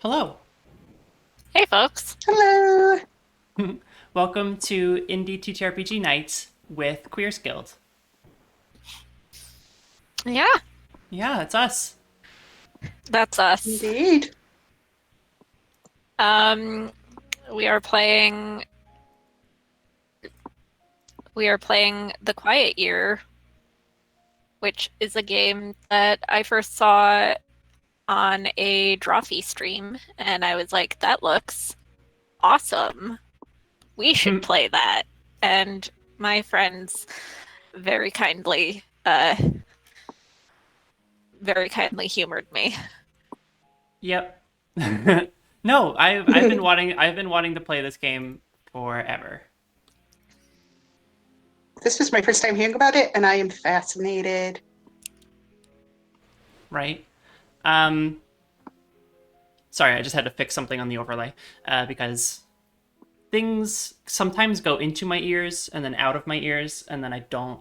Hello. Hey, folks. Hello. Welcome to Indie TTRPG Nights with Queers Guild. Yeah, Yeah, it's us. that's us. Indeed. Um, we are playing we are playing The Quiet Year, which is a game that I first saw on a Drawfee stream, and I was like, that looks awesome. We should play that. And my friends very kindly very kindly humored me. Yep. No, I've been wanting to play this game forever. This was my first time hearing about it, and I am fascinated. Right? Um Sorry, I just had to fix something on the overlay because things sometimes go into my ears and then out of my ears and then I don't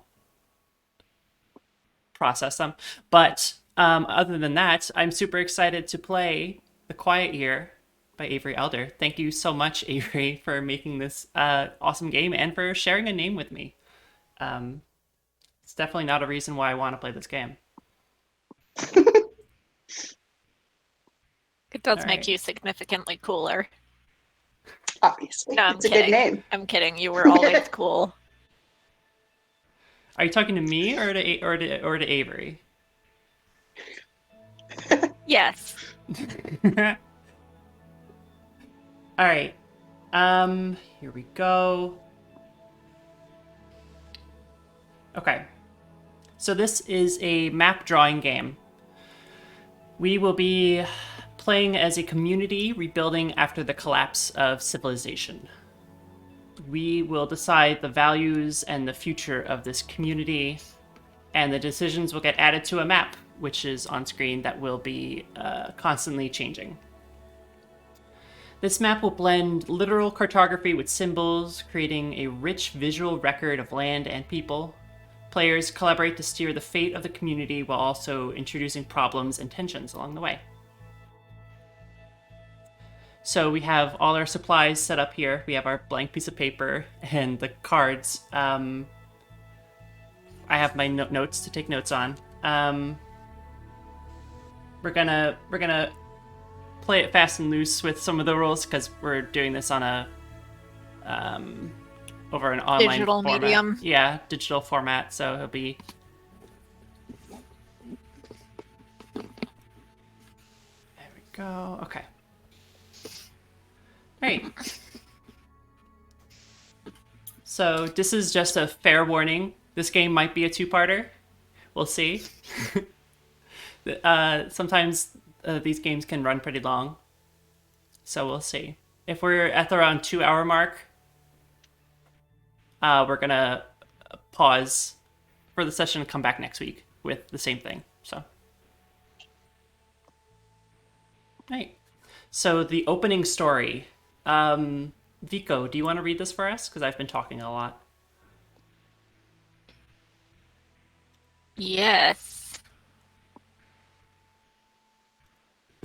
process them. But other than that, I'm super excited to play The Quiet Year by Avery Alder. Thank you so much, Avery, for making this awesome game and for sharing a name with me. Um, it's definitely not a reason why I want to play this game. It does All make right. you significantly cooler. Obviously, No, I'm it's a good kidding. name. I'm kidding. You were always cool. Are you talking to me or to Avery? Yes. All right. Here we go. Okay. So this is a map drawing game. We will be playing as a community rebuilding after the collapse of civilization. We will decide the values and the future of this community, and the decisions will get added to a map, which is on screen that will be constantly changing. This map will blend literal cartography with symbols, creating a rich visual record of land and people. Players collaborate to steer the fate of the community while also introducing problems and tensions along the way. So we have all our supplies set up here. We have our blank piece of paper and the cards. I have my notes to take notes on. We're gonna play it fast and loose with some of the rules because we're doing this on a over an online Digital format. medium. Yeah, digital format. So it'll be. There we go. Okay. All right. So this is just a fair warning. This game might be a two-parter. We'll see. Sometimes these games can run pretty long, so we'll see. If we're at the around 2 hour mark, we're gonna pause for the session and come back next week with the same thing. So, right. So the opening story. Vico, do you want to read this for us? Because I've been talking a lot. Yes.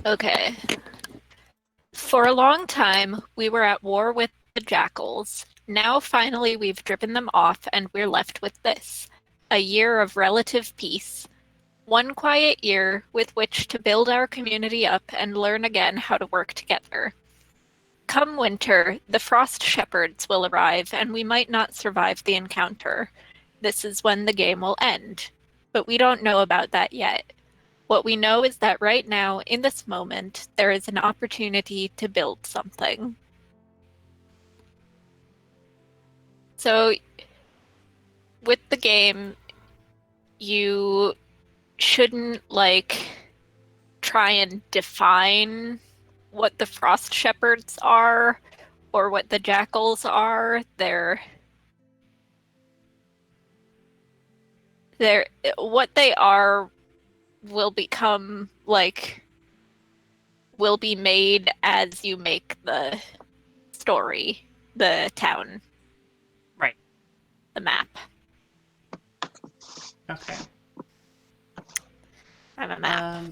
Okay. For a long time, we were at war with the jackals. Now, finally, we've driven them off, and we're left with this: a year of relative peace. One quiet year with which to build our community up and learn again how to work together. Come winter, the frost shepherds will arrive, and we might not survive the encounter. This is when the game will end. But we don't know about that yet. What we know is that right now, in this moment, there is an opportunity to build something. So, with the game, you shouldn't, try and define what the frost shepherds are or what the jackals are. They're what they are will become will be made as you make the story, the town, Right. the map. Okay. I'm a map.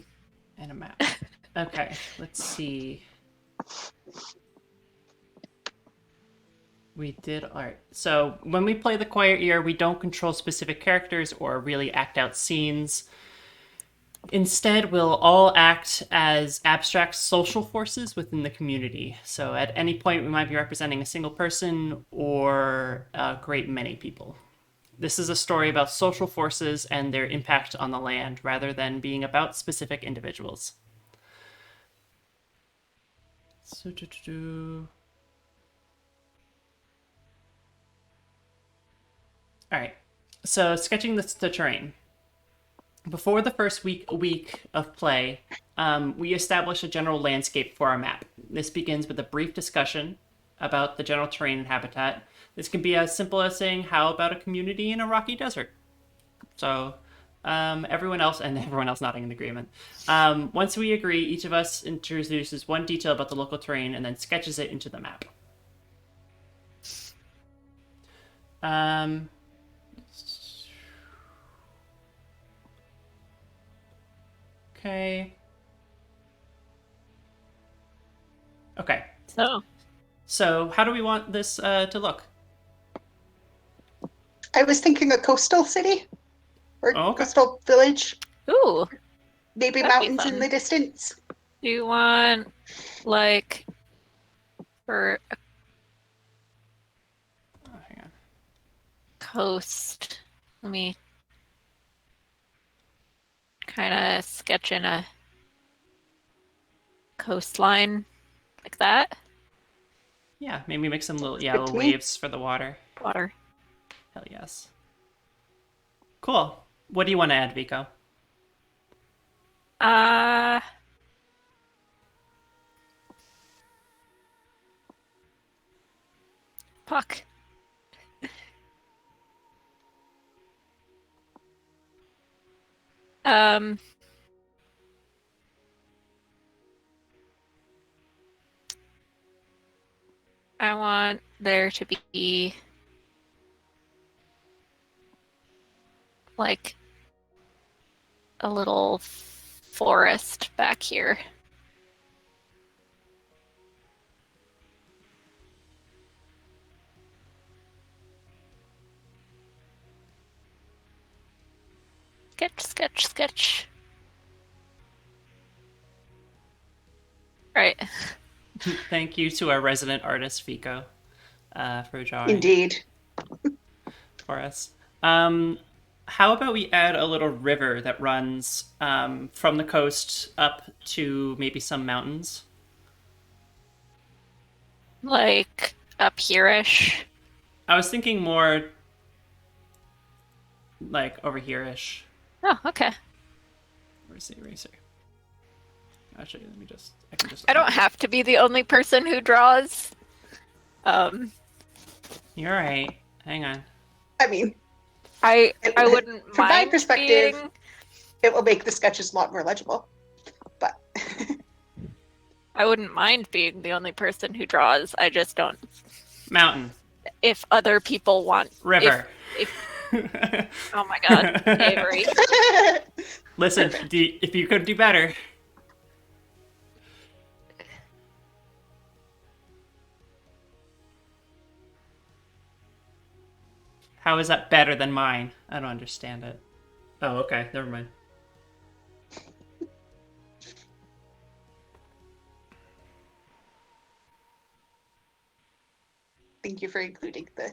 And a map. Okay. Let's see. We did art. So when we play the Quiet Year, we don't control specific characters or really act out scenes. Instead, we'll all act as abstract social forces within the community. So at any point, we might be representing a single person or a great many people. This is a story about social forces and their impact on the land rather than being about specific individuals. So, all right. So, sketching the terrain. Before the first week of play, we establish a general landscape for our map. This begins with a brief discussion about the general terrain and habitat. This can be as simple as saying, "How about a community in a rocky desert?" So, everyone else nodding in agreement. Once we agree, each of us introduces one detail about the local terrain and then sketches it into the map. Okay. Okay. So how do we want this to look? I was thinking a coastal city or Okay. coastal village. Ooh. Maybe That'd be mountains in fun. the distance. Do you want, like, for a Hang on. coast, let me kind of sketch in a coastline like that. Yeah, maybe make some little Good little to me. waves for the water. Water. Hell yes. Cool. What do you want to add, Vico? Puck. Um, I want there to be like a little forest back here. Sketch, sketch, sketch. Right. Thank you to our resident artist, Vico, for drawing Indeed. for us. How about we add a little river that runs from the coast up to maybe some mountains? Like up here-ish. I was thinking more like over here-ish. Oh, okay. Where's the eraser? Actually, let me just. I can just. I don't have to be the only person who draws. You're right. Hang on. I mean, I wouldn't from my mind perspective, being... it will make the sketches a lot more legible. But I wouldn't mind being the only person who draws. I just don't. Mountain. If other people want... River. Oh my god, Avery. Listen, if you could do better. How is that better than mine? I don't understand it. Oh, okay. Never mind. thank you for including the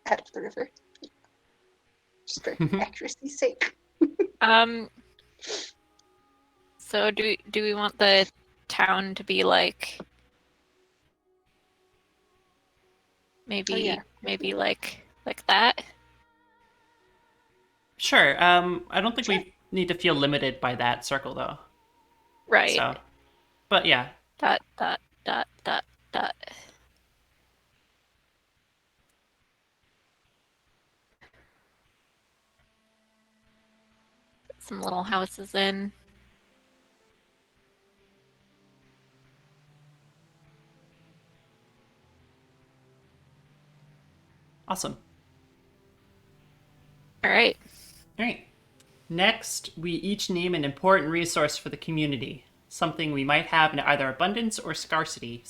head of the river. Just for accuracy's sake. So do we want the town to be like maybe like that? Sure. I don't think we need to feel limited by that circle, though. Right. So, but yeah. Dot, dot, dot, dot, dot. Put some little houses in. Awesome. All right. All right. Next, we each name an important resource for the community, something we might have in either abundance or scarcity.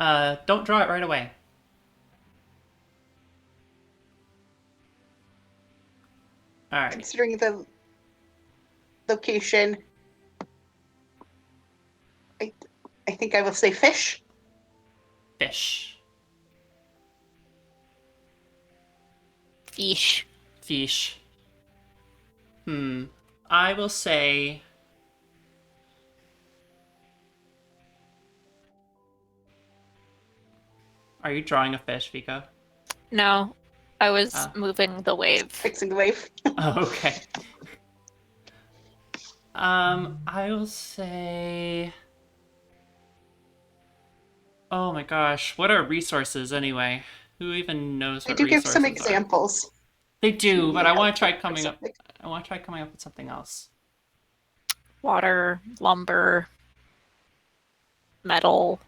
Don't draw it right away. All right. Considering the location, I think I will say fish. Fish. Fish. Fish. I will say... Are you drawing a fish, Vika? No, I was moving the wave. Fixing the wave. Oh, okay. I will say... Oh my gosh, what are resources anyway? Who even knows They what do give resources some are? examples. They do, but I want to try Or coming up. something. I want to try coming up with something else. Water, lumber, metal,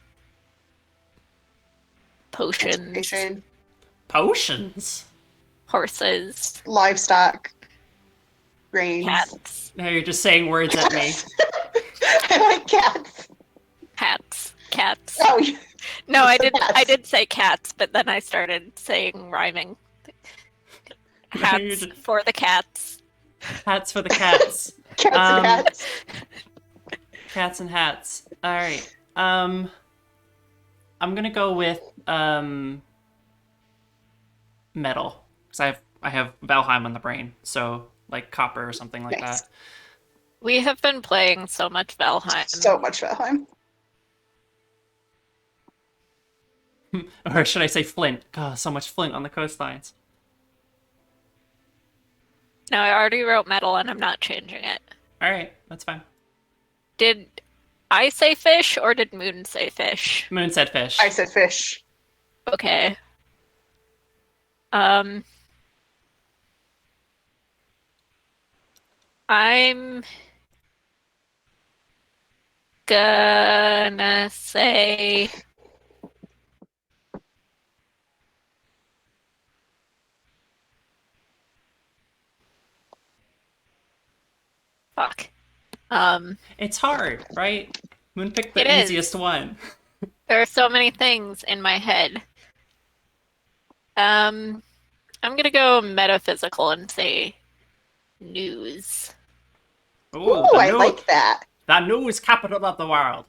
potions, Transportation, Potions. horses, livestock, grains. cats, Now you're just saying words at me. I like cats. cats. Oh, No, I said did. I hats. did say cats, but then I started saying rhyming. Now you're Hats just- for the cats. Hats for the cats. cats and hats. Cats and hats. All right. I'm gonna go with metal because I have Valheim on the brain, so like copper or something like Nice. that. We have been playing so much Valheim. So much Valheim. Or should I say flint? God, so much flint on the coastlines. No, I already wrote metal, and I'm not changing it. All right, that's fine. Did I say fish, or did Moon say fish? Moon said fish. I said fish. Okay. I'm gonna say fuck. It's hard, right? Moon picked It the is. easiest one. There are so many things in my head. I'm gonna go metaphysical and say news. Ooh, I like that. The news capital of the world.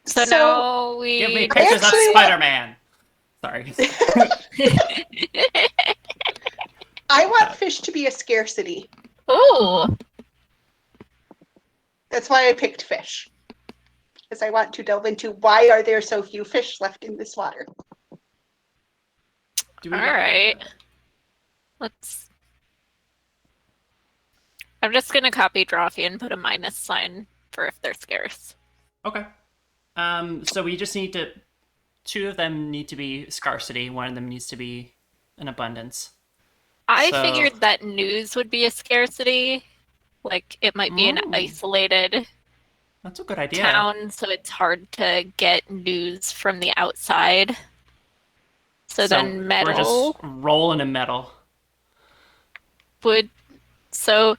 So now we Give me pictures of actually- Spider-Man. Sorry. I want fish to be a scarcity. Ooh. That's why I picked fish. Because I want to delve into why are there so few fish left in this water. Do we All right. Let's. I'm just gonna copy Drawfee and put a minus sign for if they're scarce. Okay. So we just need to... Two of them need to be scarcity. One of them needs to be an abundance. I So- figured that news would be a scarcity. Like it might be an Ooh. isolated That's a good idea. town, so it's hard to get news from the outside. So then We're metal just rolling in metal. would so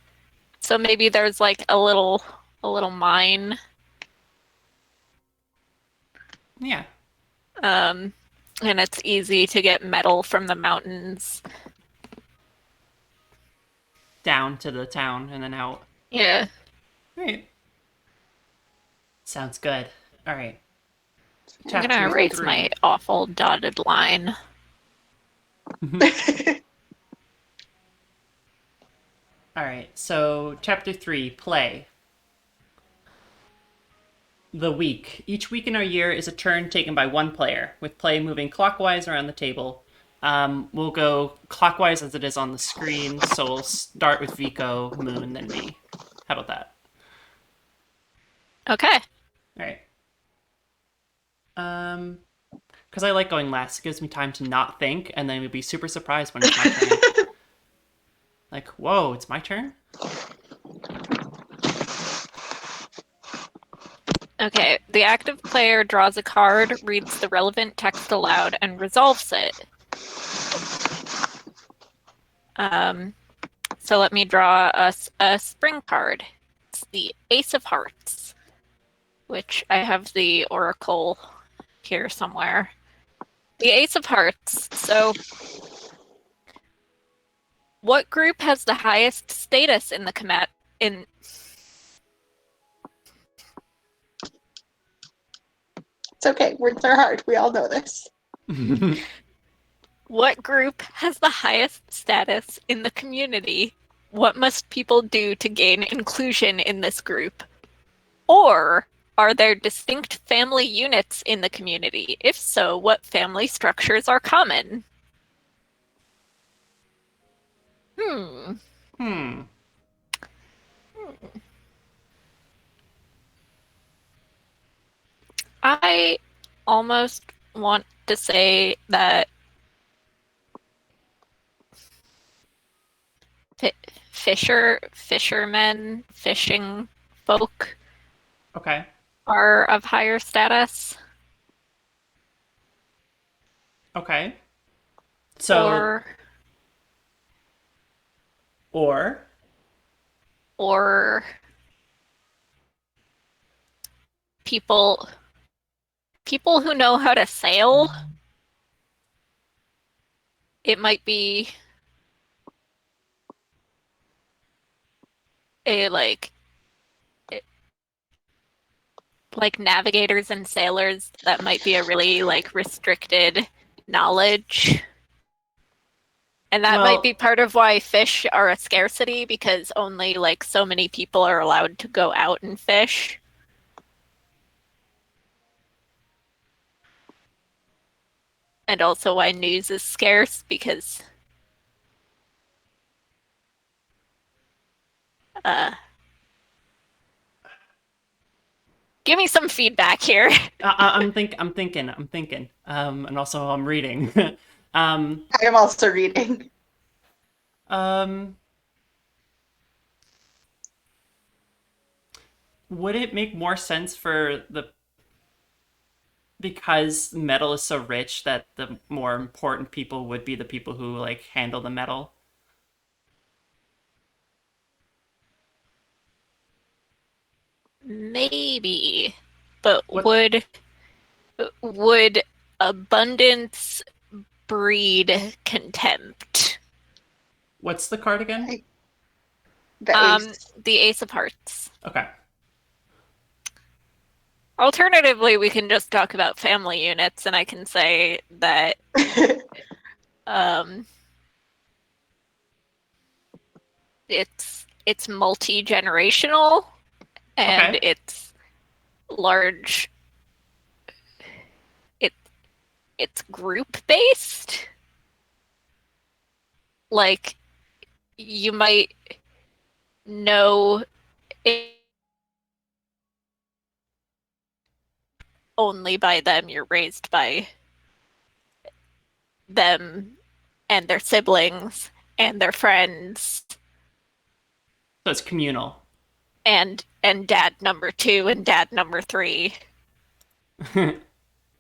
maybe there's like a little mine. Yeah. And it's easy to get metal from the mountains. Down to the town and then out. Yeah. Right. Sounds good. All right. I'm Chapter gonna erase 3. my awful dotted line. All right. So, chapter 3, play. The week. Each week in our year is a turn taken by one player, with play moving clockwise around the table. We'll go clockwise as it is on the screen, so we'll start with Vico, Moon, then me. How about that? Okay. All right. Because I like going last. It gives me time to not think, and then we'd be super surprised when it's my turn. Like, whoa, it's my turn? Okay. The active player draws a card, reads the relevant text aloud, and resolves it. So let me draw us a spring card. It's the Ace of Hearts. which I have the oracle here somewhere. The Ace of Hearts. So, what group has the highest status in the combat? In It's okay. Words are hard. We all know this. what group has the highest status in the community? What must people do to gain inclusion in this group? Or are there distinct family units in the community? If so, what family structures are common? Hmm. I almost want to say that fishermen, fishing folk Okay. are of higher status. Okay. So, Or or or people who know how to sail. It might be a like navigators and sailors. That might be a really like restricted knowledge. And that might be well, part of why fish are a scarcity, because only like so many people are allowed to go out and fish. And also why news is scarce, because uh give me some feedback here. I'm thinking. And also I'm reading. um, I am also reading. um, would it make more sense for because metal is so rich that the more important people would be the people who like handle the metal? Maybe. But What would abundance breed contempt? what's the card again? The ace. The Ace of Hearts. Okay. Alternatively, we can just talk about family units, and I can say that um, it's multi-generational and Okay. it's large. It it's group based. Like you might know it only by them. You're raised by them and their siblings and their friends So it's communal. and dad number 2 and dad number 3.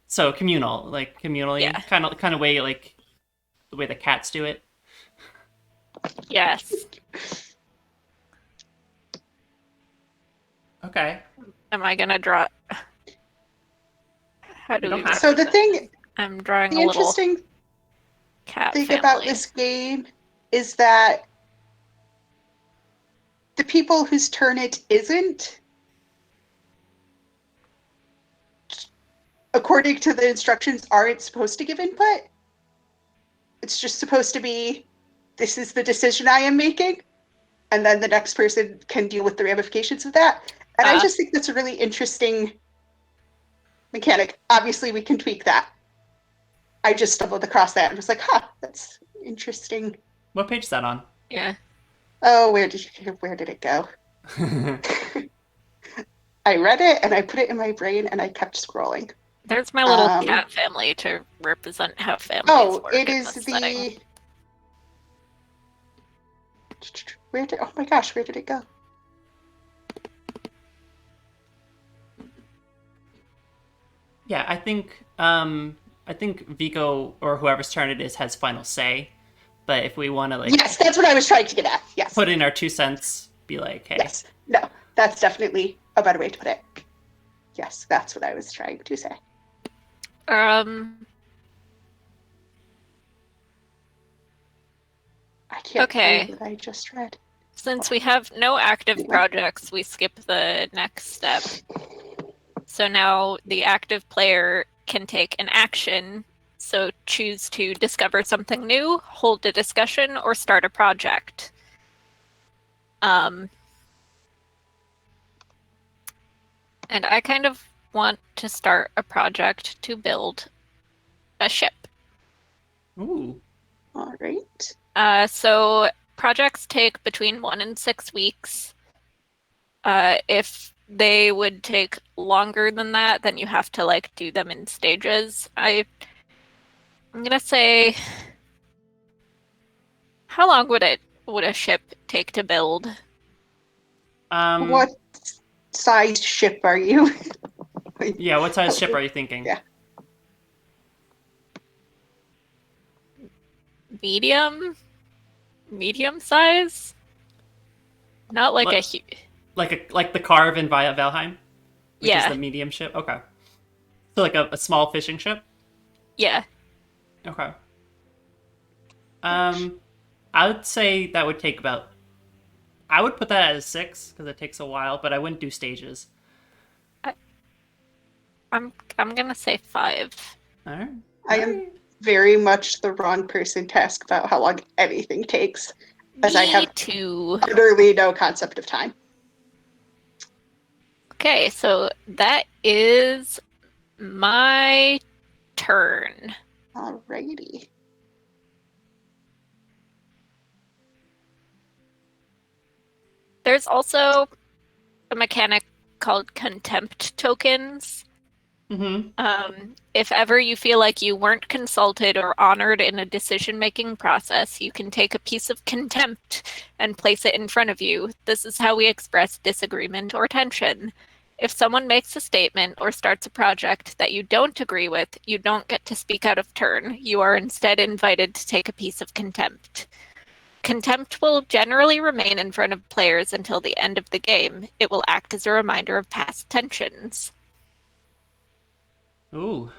So communal, like Yeah. communally, kind of way like the way the cats do it. Yes. Okay. Am I gonna draw? How You do don't we have So to. the thing, I'm drawing the a little interesting cat thing family. about this game is that the people whose turn it isn't, according to the instructions, aren't supposed to give input. It's just supposed to be, this is the decision I am making, and then the next person can deal with the ramifications of that. And I just think that's a really interesting mechanic. Obviously, we can tweak that. I just stumbled across that and was like, huh, that's interesting. What page is that on? Yeah. Oh, where did it go? I read it and I put it in my brain and I kept scrolling. There's my little cat family to represent how families work. It is the. Oh my gosh, where did it go? Yeah, I think Vico or whoever's turn it is has final say. But if we want to like Yes, that's what I was trying to get at. Yes. put in our 2 cents, be like, hey. Yes. No, that's definitely a better way to put it. Yes, that's what I was trying to say. I can't Okay. find what I just read. Since we have no active projects, we skip the next step. So now the active player can take an action. So choose to discover something new, hold a discussion, or start a project. And I kind of want to start a project to build a ship. Ooh. All right. So projects take between 1 and 6 weeks. If they would take longer than that, then you have to like do them in stages. I'm gonna say, how long would a ship take to build? What size ship are you? Yeah, what size ship are you thinking? Yeah. Medium size? Not like Like- a huge. Like the Carve in Via Valheim, which is Yeah. the medium ship. Okay. So like a small fishing ship. Yeah. Okay. I would say that would take about. I would put that at a 6 because it takes a while, but I wouldn't do stages. I'm gonna say 5. All right. I am very much the wrong person to ask about how long anything takes, as Me I have too. literally no concept of time. Okay, so that is my turn. Alrighty. There's also a mechanic called contempt tokens. If ever you feel like you weren't consulted or honored in a decision-making process, you can take a piece of contempt and place it in front of you. This is how we express disagreement or tension. If someone makes a statement or starts a project that you don't agree with, you don't get to speak out of turn. You are instead invited to take a piece of contempt. Contempt will generally remain in front of players until the end of the game. It will act as a reminder of past tensions. Ooh.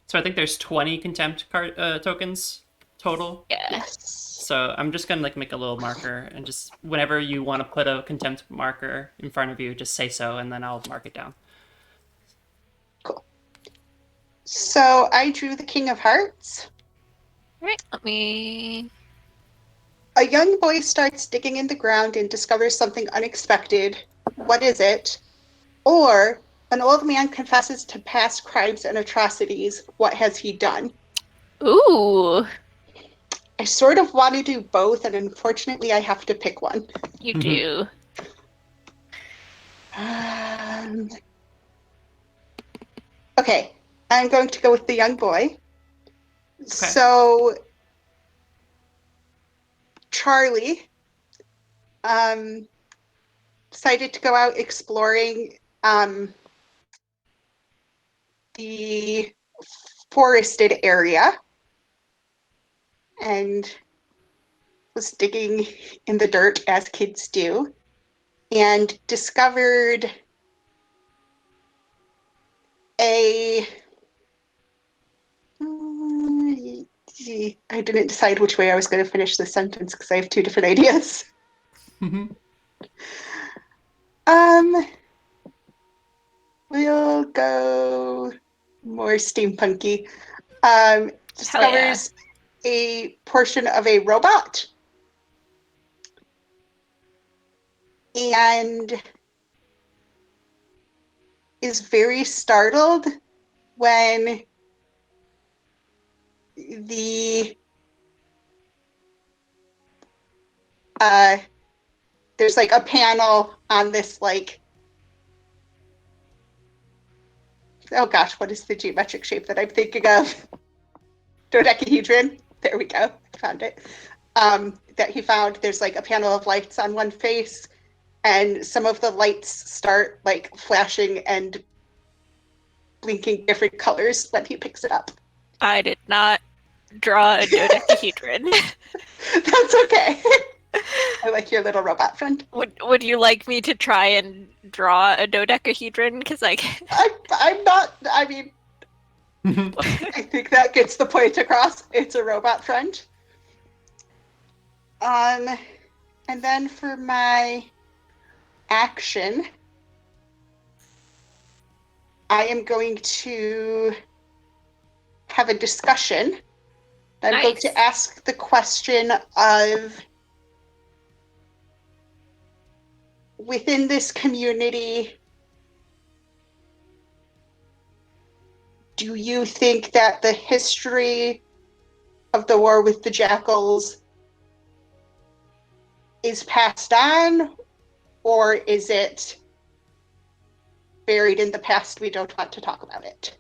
So I think there's 20 contempt tokens total. Yeah. Yes. So I'm just gonna like make a little marker and just whenever you want to put a contempt marker in front of you, just say so, and then I'll mark it down. Cool. So I drew the King of Hearts. All right, let me. A young boy starts digging in the ground and discovers something unexpected. What is it? Or an old man confesses to past crimes and atrocities. What has he done? Ooh, I sort of want to do both, and unfortunately, I have to pick one. you do. Okay, I'm going to go with the young boy. Okay. So, Charlie decided to go out exploring the forested area and was digging in the dirt as kids do and discovered I didn't decide which way I was going to finish this sentence because I have two different ideas. We'll go more steampunky. Discovers a portion of a robot and is very startled when there's like a panel on this like, oh gosh, what is the geometric shape that I'm thinking of? Dodecahedron. There we go. I found it. That he found. There's like a panel of lights on one face, and some of the lights start like flashing and blinking different colors when he picks it up. I did not draw a dodecahedron. That's okay. I like your little robot friend. Would you like me to try and draw a dodecahedron? Because I can. I'm not. I mean, I think that gets the point across. It's a robot friend. Um, and then for my action, I am going to have a discussion. I'm going Nice. to ask the question of, within this community, do you think that the history of the war with the jackals is passed on, or is it buried in the past? We don't want to talk about it.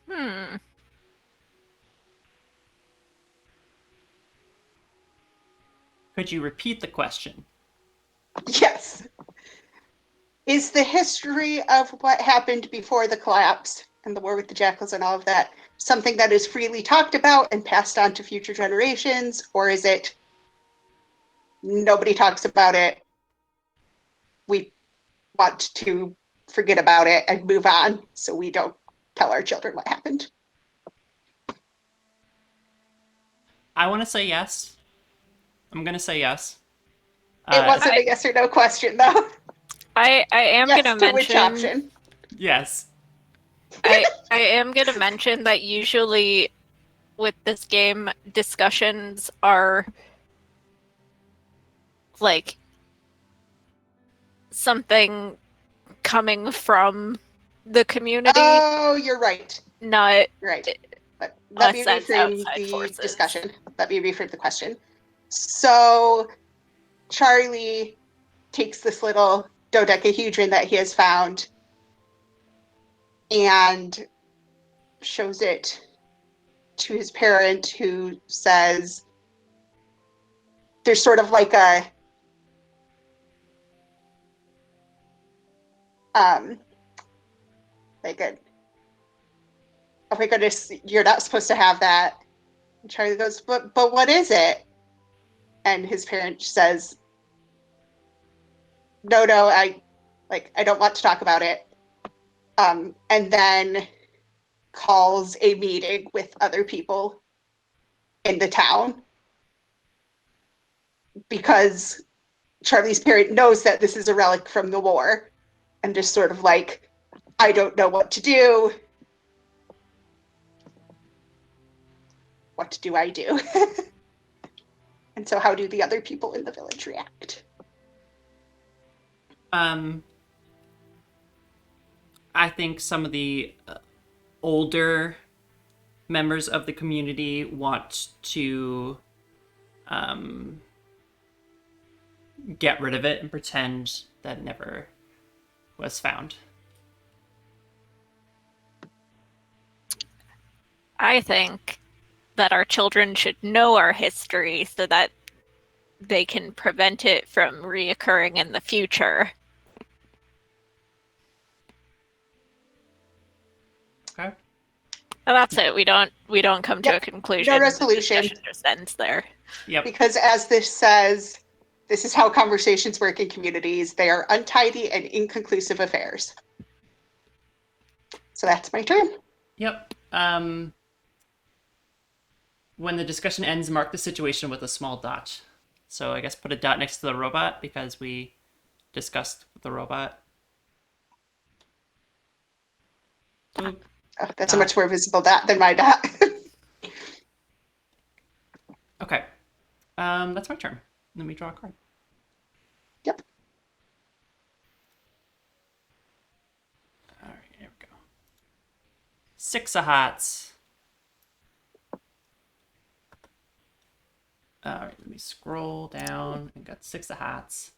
Hmm. Could you repeat the question? Yes. Is the history of what happened before the collapse and the war with the jackals and all of that something that is freely talked about and passed on to future generations, or is it nobody talks about it? We want to forget about it and move on so we don't tell our children what happened. I want to say yes. I'm going to say yes. It wasn't a yes or no question, though. I am Yes gonna to which mention. option? Yes. I am gonna mention that usually with this game, discussions are like something coming from the community, Oh, you're right. not You're right. But let me us as reframe outside the forces. discussion. Let me rephrase the question. So Charlie takes this little dodecahedron that he has found and shows it to his parent, who says there's sort of like a like a, oh my goodness, you're not supposed to have that. And Charlie goes, but what is it? And his parent says, no, I don't want to talk about it. And then calls a meeting with other people in the town because Charlie's parent knows that this is a relic from the war and just sort of like, I don't know what to do. What do I do? And so how do the other people in the village react? I think some of the older members of the community want to get rid of it and pretend that it never was found. I think that our children should know our history so that they can prevent it from reoccurring in the future. Okay. And that's it. We don't come to a conclusion. No resolution. The discussion just ends there. Yep. Because as this says, this is how conversations work in communities. They are untidy and inconclusive affairs. So that's my turn. Yep. When the discussion ends, mark the situation with a small dot. So I guess put a dot next to the robot because we discussed the robot. Boop. Oh, that's a much more visible dot than my dot. Okay. That's my turn. Let me draw a card. Yep. All right, here we go. 6 of hearts. All right, let me scroll down. I got 6 of hearts.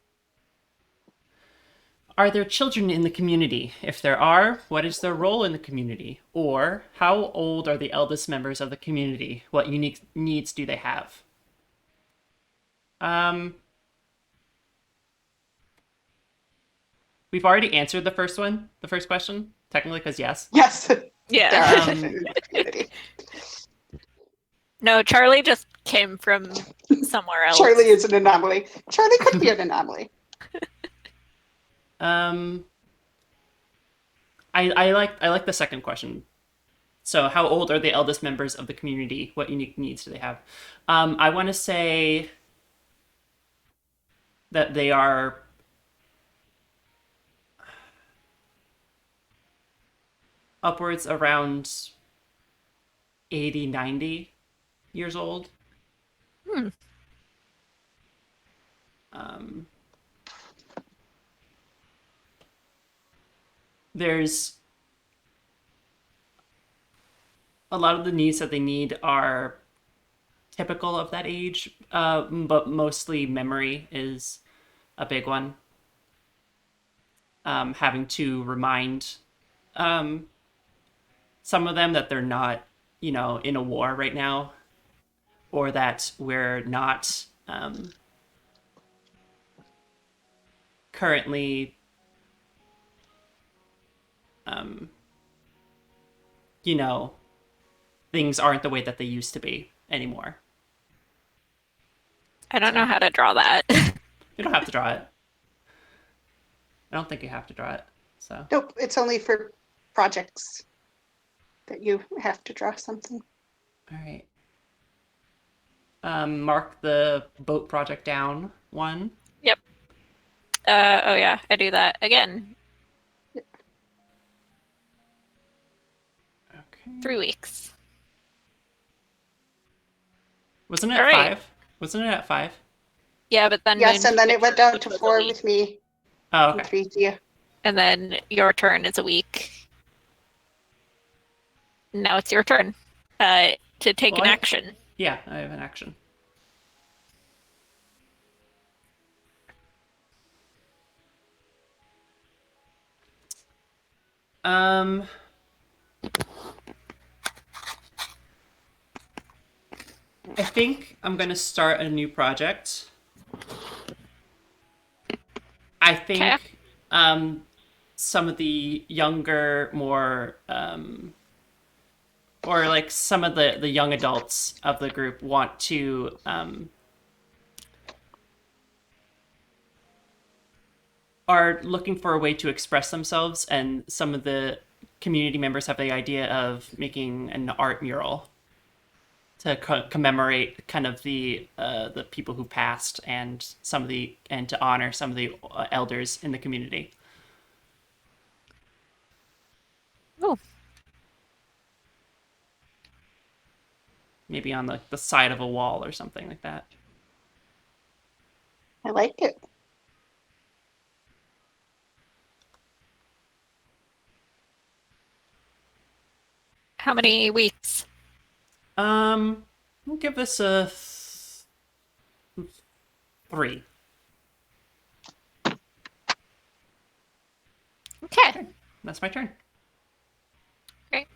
Are there children in the community? If there are, what is their role in the community? Or how old are the eldest members of the community? What unique needs do they have? we've already answered the first question, technically, because yes. Yes. Yeah. There are Um, in the community. No, Charlie just came from somewhere else. Charlie is an anomaly. Charlie could be an anomaly. I like the second question. So, how old are the eldest members of the community? What unique needs do they have? I want to say that they are upwards around 80, 90 years old. Hmm. There's a lot of the needs that they need are typical of that age, but mostly memory is a big one. Having to remind some of them that they're not, in a war right now, or that we're not currently, you know, things aren't the way that they used to be anymore. I don't know So. how to draw that. You don't have to draw it. I don't think you have to draw it. So, Nope, it's only for projects that you have to draw something. all right. Mark the boat project down. 1. Yep. Oh yeah, I do that again. Okay. 3 weeks. Wasn't it All right. 5? Wasn't it at 5? Yeah, but then Yes, Moon and then it went down to was a 4 week. with me Oh, and okay. 3 to you. And then your turn is a week. Now it's your turn to take Well, an action. Yeah, I have an action. Um, I think I'm gonna start a new project. I Okay. think some of the younger, more or like some of the young adults of the group want to are looking for a way to express themselves, and some of the community members have the idea of making an art mural to commemorate kind of the people who passed, and to honor some of the elders in the community. Oh, Maybe on the side of a wall or something like that. I like it. how many weeks? We'll give this a 3. Okay. That's my turn. Great.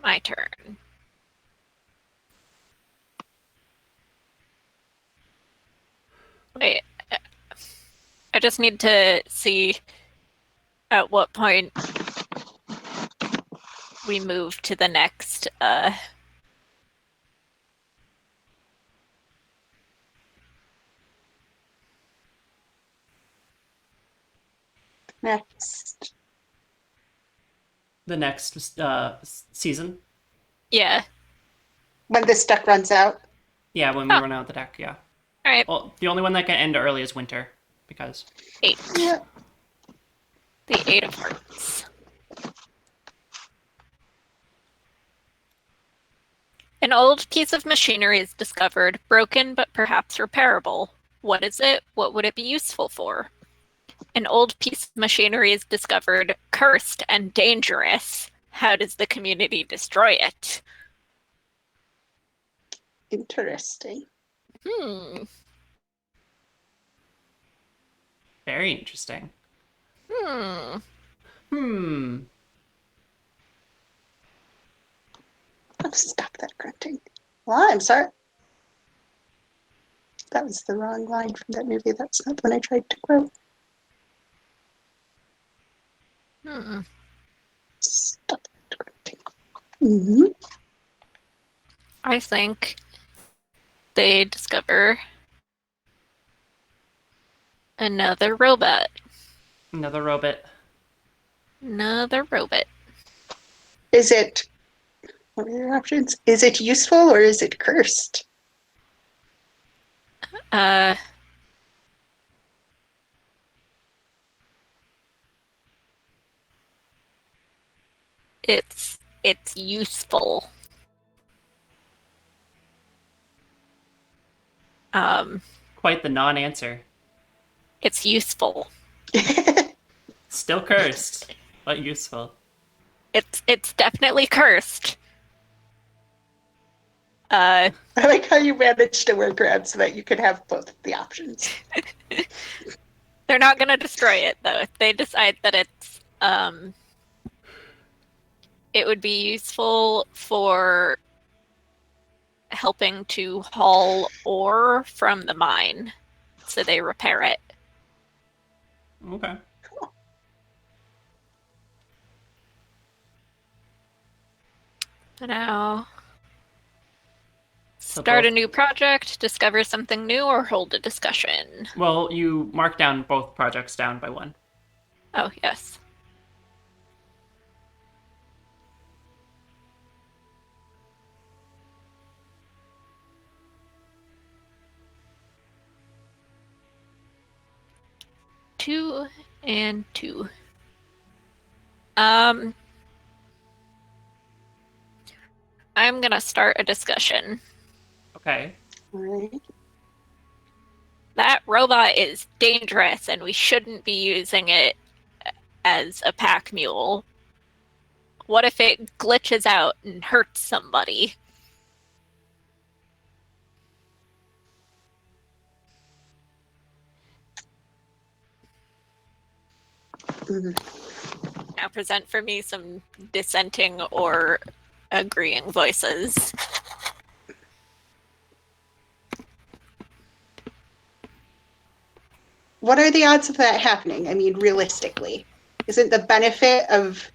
My turn. Wait, I just need to see at what point we move to the next Next. The next season. yeah. When this deck runs out. Yeah, when we Oh. run out the deck. Yeah. All right. Well, the only one that can end early is winter, because 8. Yeah. The 8 of Hearts. An old piece of machinery is discovered, broken but perhaps repairable. What is it? What would it be useful for? An old piece of machinery is discovered, cursed and dangerous. How does the community destroy it? Interesting. very interesting. Hmm. Oh, stop that grunting. Well, I'm sorry. that was the wrong line from that movie. That's not the one I tried to quote. Stop it. Mm-hmm. I think they discover another robot. Another robot. Another robot. Is it, what are your options? Is it useful or is it cursed? Uh, it's useful. Quite the non-answer. It's useful. Still cursed, but useful. It's definitely cursed. I like how you managed to work around so that you could have both of the options. They're not gonna destroy it though. If they decide that it would be useful for helping to haul ore from the mine, so they repair it. Okay. Now, So start a both- new project, discover something new, or hold a discussion. Well, you mark down both projects down by 1. Oh, yes. Two and 2. I'm gonna start a discussion. Okay. All right. That robot is dangerous and we shouldn't be using it as a pack mule. What if it glitches out and hurts somebody? Mm-hmm. Now present for me some dissenting or agreeing voices. What are the odds of that happening? I mean, realistically, isn't the benefit of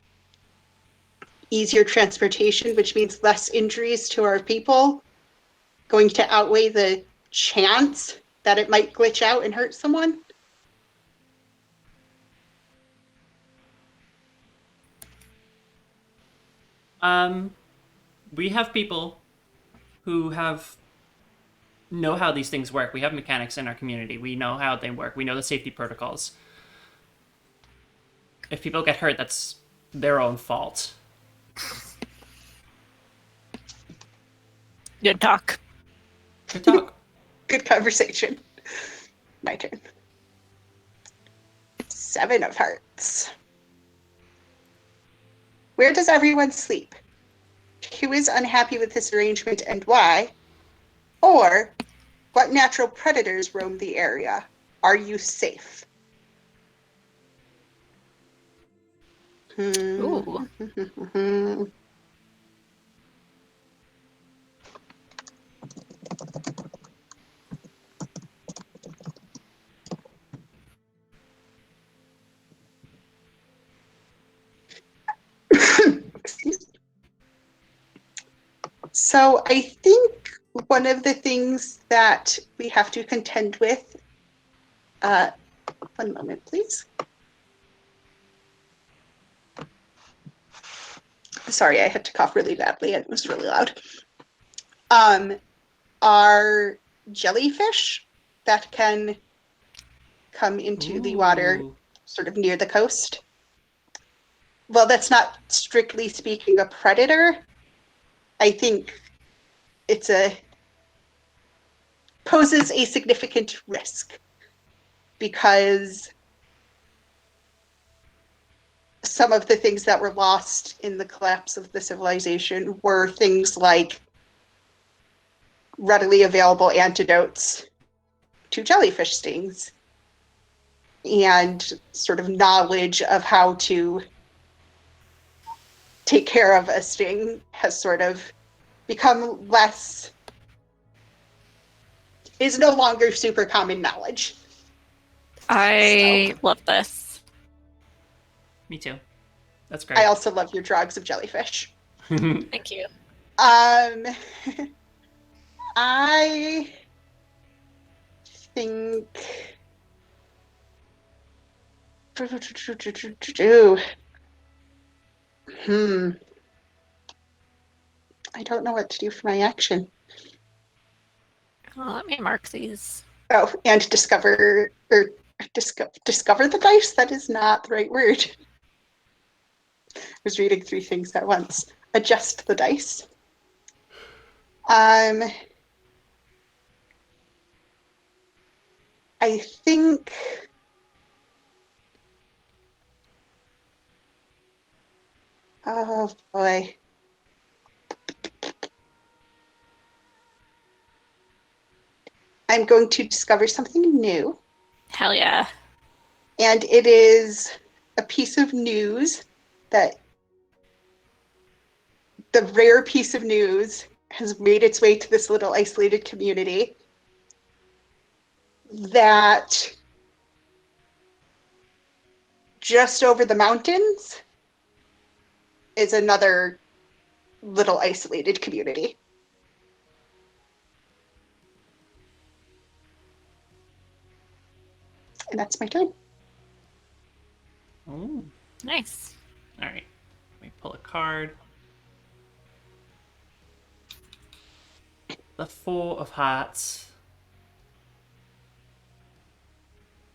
easier transportation, which means less injuries to our people, going to outweigh the chance that it might glitch out and hurt someone? We have people who know how these things work. We have mechanics in our community. We know how they work. We know the safety protocols. If people get hurt, that's their own fault. Good talk. Good talk. Good conversation. My turn. 7 of hearts. Where does everyone sleep? Who is unhappy with this arrangement and why? Or what natural predators roam the area? Are you safe? Ooh. Excuse me. So I think one of the things that we have to contend with, one moment, please. Sorry, I had to cough really badly and it was really loud. Are jellyfish that can come into the water sort of near the coast. Well, that's not strictly speaking a predator. I think it's poses a significant risk because some of the things that were lost in the collapse of the civilization were things like readily available antidotes to jellyfish stings and sort of knowledge of how to take care of a sting has sort of become less is no longer super common knowledge. I love this. Me too. That's I great. also love your drugs of jellyfish. Thank you. I think. Hmm. I don't know what to do for my action. Well, let me mark these. Oh, and discover the dice. That is not the right word. I was reading three things at once. Adjust the dice. I think. Oh boy. I'm going to discover something new. Hell yeah. And it is a piece of news that the rare piece of news has made its way to this little isolated community that just over the mountains is another little isolated community. And that's my turn. Ooh. Nice. All right. Let me pull a card. The Four of Hearts.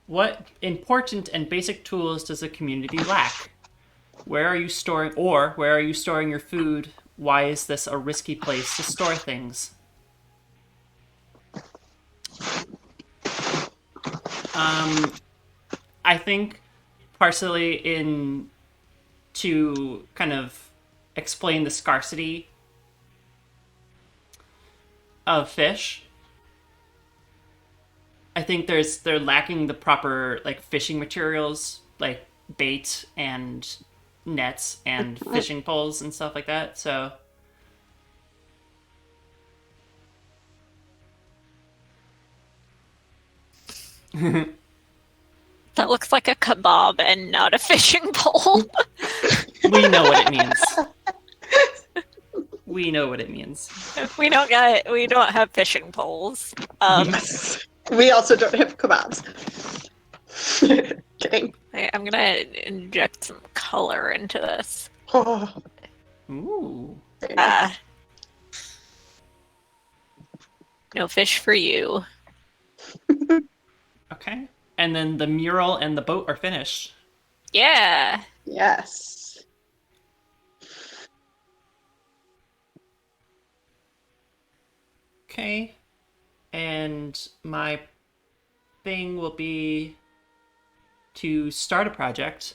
What important and basic tools does a community lack? Where are you storing your food? Why is this a risky place to store things? I think partially in to kind of explain the scarcity of fish. I think they're lacking the proper like fishing materials, like bait and nets and fishing poles and stuff like that. So That looks like a kebab and not a fishing pole. we know what it means. We know what it means. we don't have fishing poles. We also don't have kebabs. Kidding. I'm gonna inject some color into this. Oh, Ooh. very nice. No fish for you. Okay. And then the mural and the boat are finished. Yeah. Yes. Okay. And my thing will be to start a project,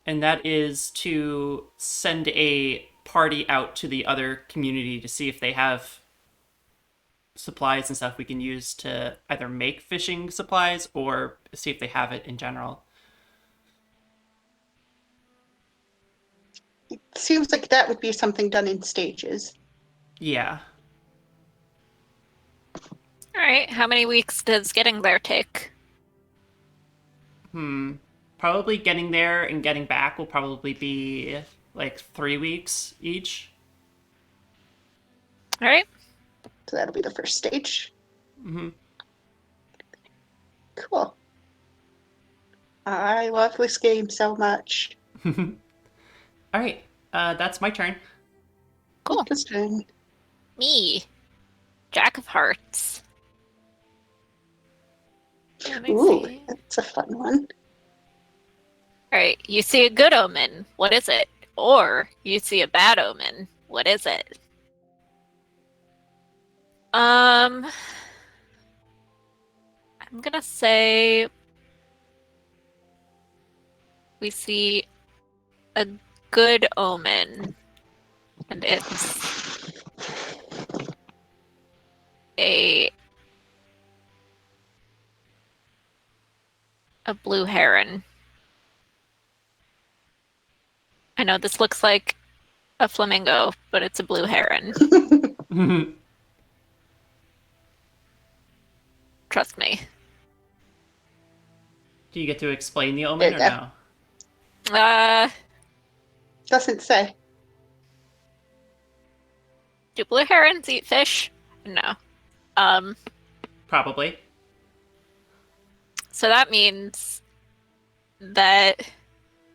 and that is to send a party out to the other community to see if they have supplies and stuff we can use to either make fishing supplies or see if they have it in general. It seems like that would be something done in stages. Yeah. All right. How many weeks does getting there take? Probably getting there and getting back will probably be like 3 weeks each. All right. So that'll be the first stage. Cool. I love this game so much. All right. That's my turn. Cool. Interesting. Me, Jack of Hearts. Let me Ooh, see. that's a fun one. All right. You see a good omen. What is it? Or you see a bad omen. What is it? I'm gonna say we see a good omen, and it's a blue heron. I know this looks like a flamingo, but it's a blue heron. Trust me. Do you get to explain the There omen you or go. no? Doesn't say. Do blue herons eat fish? No. Probably. So that means that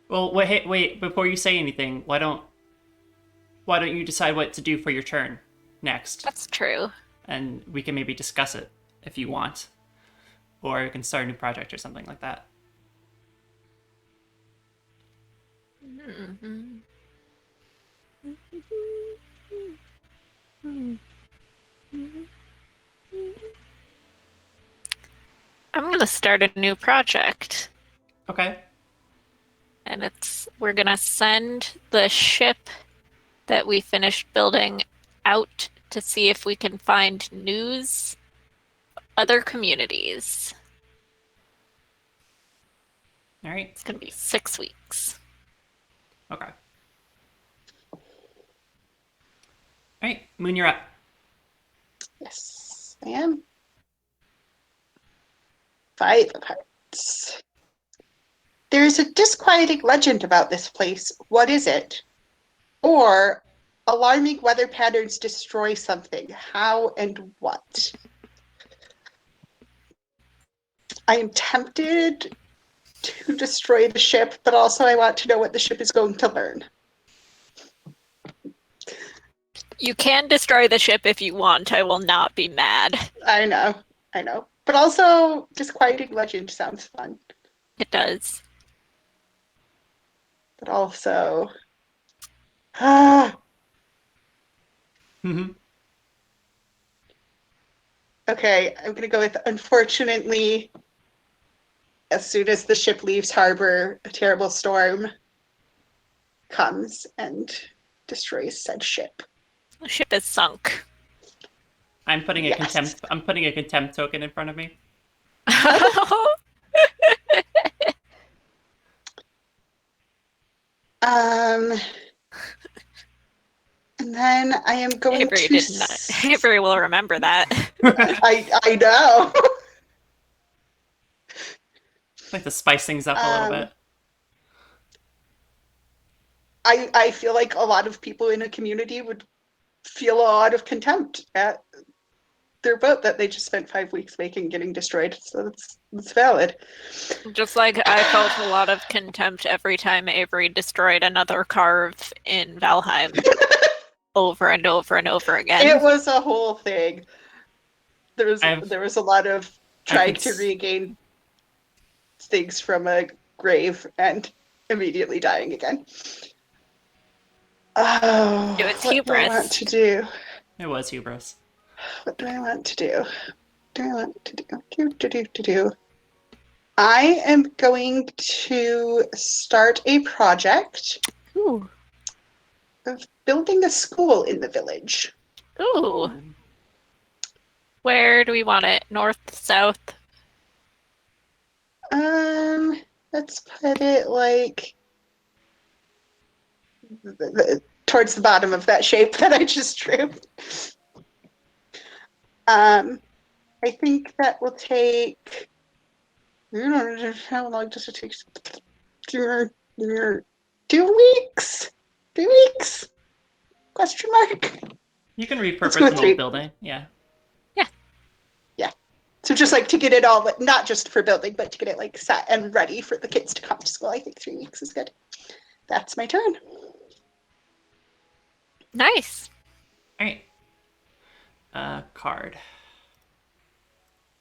Well, wait. Before you say anything, why don't you decide what to do for your turn next, that's true. and we can maybe discuss it if you want, or you can start a new project or something like that. I'm gonna start a new project. Okay. And we're gonna send the ship that we finished building out to see if we can find news, other communities. All right. It's gonna be 6 weeks. Okay. All right, Moon, you're up. Yes, I am. 5 of hearts. There is a disquieting legend about this place. What is it? Or alarming weather patterns destroy something. How and what? I am tempted to destroy the ship, but also I want to know what the ship is going to learn. You can destroy the ship if you want. I will not be mad. I know. But also, disquieting legend sounds fun. It does. But also, okay, Mm-hmm. I'm gonna go with unfortunately. As soon as the ship leaves harbor, a terrible storm comes and destroys said ship. The ship is sunk. I'm putting a Yes. contempt token in front of me. And then I am going Avery to. did not. Avery will remember that. I know. Like to spice things up a little bit. I feel like a lot of people in a community would feel a lot of contempt at their boat that they just spent 5 weeks making getting destroyed. So that's valid. Just like I felt a lot of contempt every time Avery destroyed another carve in Valheim. Over and over and over again. It was a whole thing. There was a lot of trying to s- regain things from a grave and immediately dying again. Oh, It was what do I hubris. want to do? It was hubris. What do I want to do? Do. I am going to start a project Ooh. of building a school in the village. Ooh. Where do we want it? North, south? Let's put it like towards the bottom of that shape that I just drew. I think that will take. How long does it take? 2 weeks. 3 weeks? Question mark. You can Let's repurpose go an 3. old building. Yeah. So just like to get it all, not just for building, but to get it like set and ready for the kids to come to school. I think 3 weeks is good. That's my turn. Nice. All right. Card.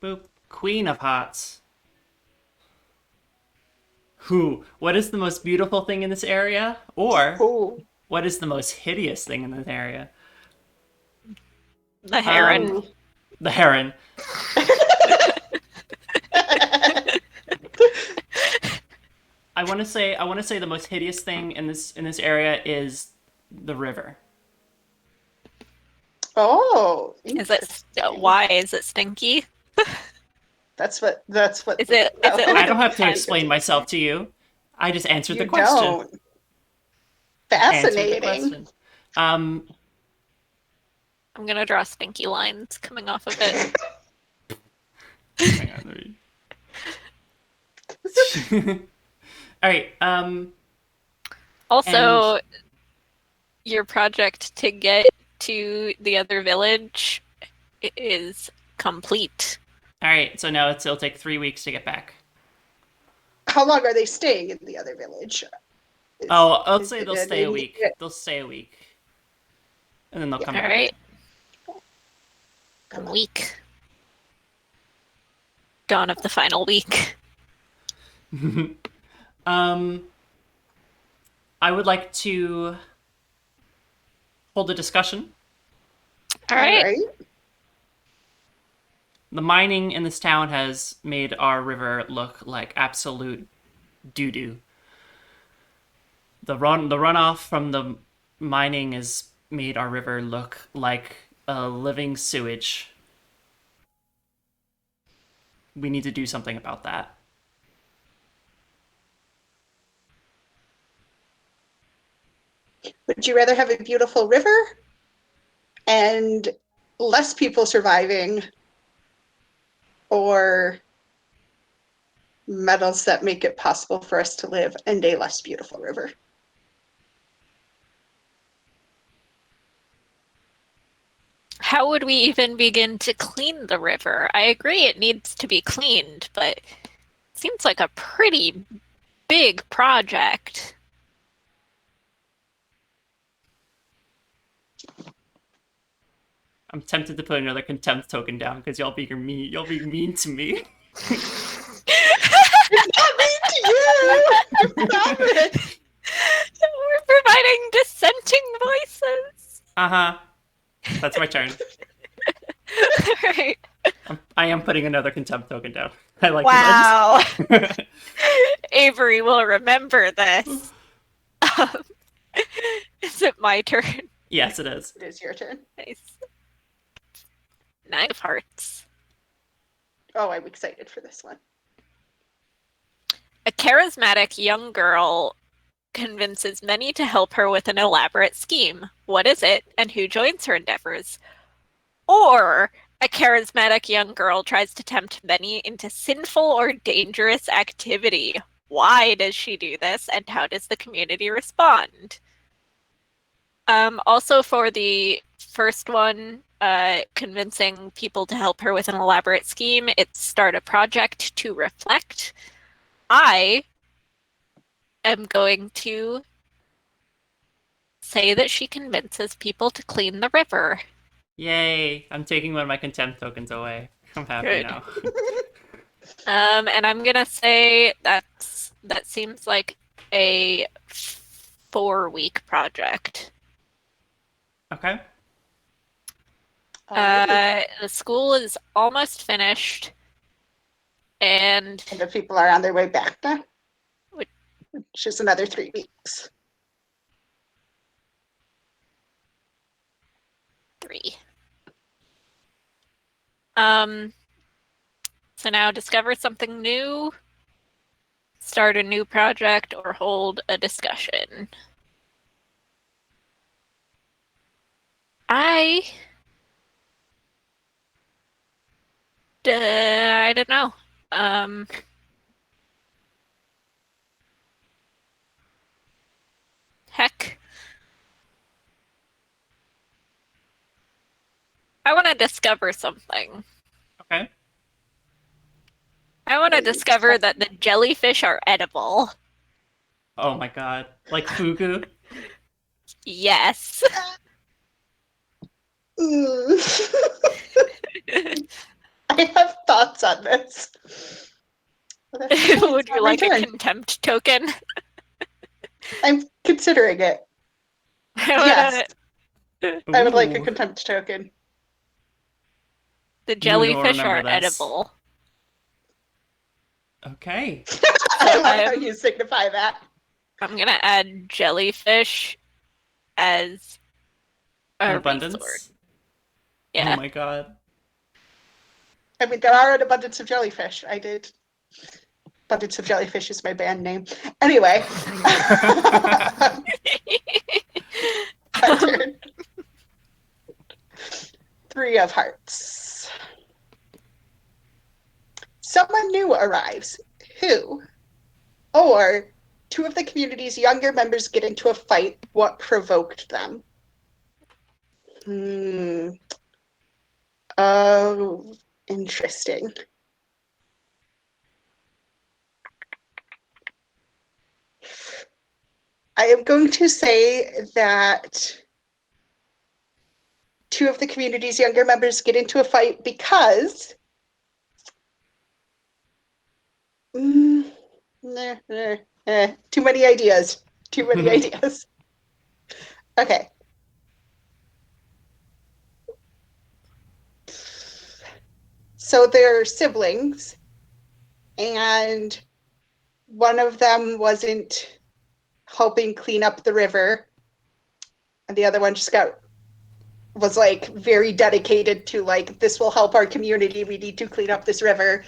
Boop. Queen of Hearts. Who? What is the most beautiful thing in this area? Or Oh. what is the most hideous thing in this area? The heron. Oh. The heron. I want to say the most hideous thing in this area is the river. Oh. Is it why is it stinky? That's what Is it like I don't a have to pet? explain myself to you. I just answered the You question. don't. Fascinating. I'm gonna draw stinky lines coming off of it. Hang on, let me... All right. Also, your project to get to the other village is complete. All right. So now it'll take 3 weeks to get back. How long are they staying in the other village? Let's say they'll stay a week. They'll stay a week, and then they'll come All back. right. Week. Dawn of the final week. I would like to hold a discussion. All right. The mining in this town has made our river look like absolute doo-doo. The runoff from the mining has made our river look like a living sewage. We need to do something about that. Would you rather have a beautiful river and less people surviving, or metals that make it possible for us to live and a less beautiful river? How would we even begin to clean the river? I agree it needs to be cleaned, but it seems like a pretty big project. I'm tempted to put another contempt token down because y'all being mean. Y'all being mean to me. It's not mean to you. Stop it. We're providing dissenting voices. That's my turn. Right. I am putting another contempt token down. I like Wow. Avery will remember this. Is it my turn? Yes, it is. It is your turn. Nice. 9 of hearts. Oh, I'm excited for this one. A charismatic young girl convinces many to help her with an elaborate scheme. What is it, and who joins her endeavors? Or a charismatic young girl tries to tempt many into sinful or dangerous activity. Why does she do this, and how does the community respond? Also for the first one, convincing people to help her with an elaborate scheme, it's start a project to reflect. I am going to say that she convinces people to clean the river. Yay! I'm taking one of my contempt tokens away. I'm happy Good. now. And I'm gonna say that seems like a 4-week project. Okay. The school is almost finished, and the people are on their way back now, which is another 3 weeks. 3. So now discover something new, start a new project, or hold a discussion. I don't know. Heck. I want to discover something. Okay. I want to discover that the jellyfish are edible. Oh my god. Like fugu? Yes. I have thoughts on this. Would you like a contempt token? I'm considering it. Yes. I would like a Ooh. contempt token. The jellyfish are remember this. edible. Okay. I love how you signify that. I'm gonna add jellyfish as a abundance? resource. Yeah. Oh my god. I mean, there are an abundance of jellyfish. I did. Abundance of Jellyfish is my band name. Anyway. My turn. 3 of hearts. someone new arrives. Who? Or two of the community's younger members get into a fight. What provoked them? Oh, interesting. I am going to say that two of the community's younger members get into a fight because too many ideas. Too many ideas. Okay. So they're siblings, and one of them wasn't helping clean up the river, and the other one just was like very dedicated to like, this will help our community. We need to clean up this river.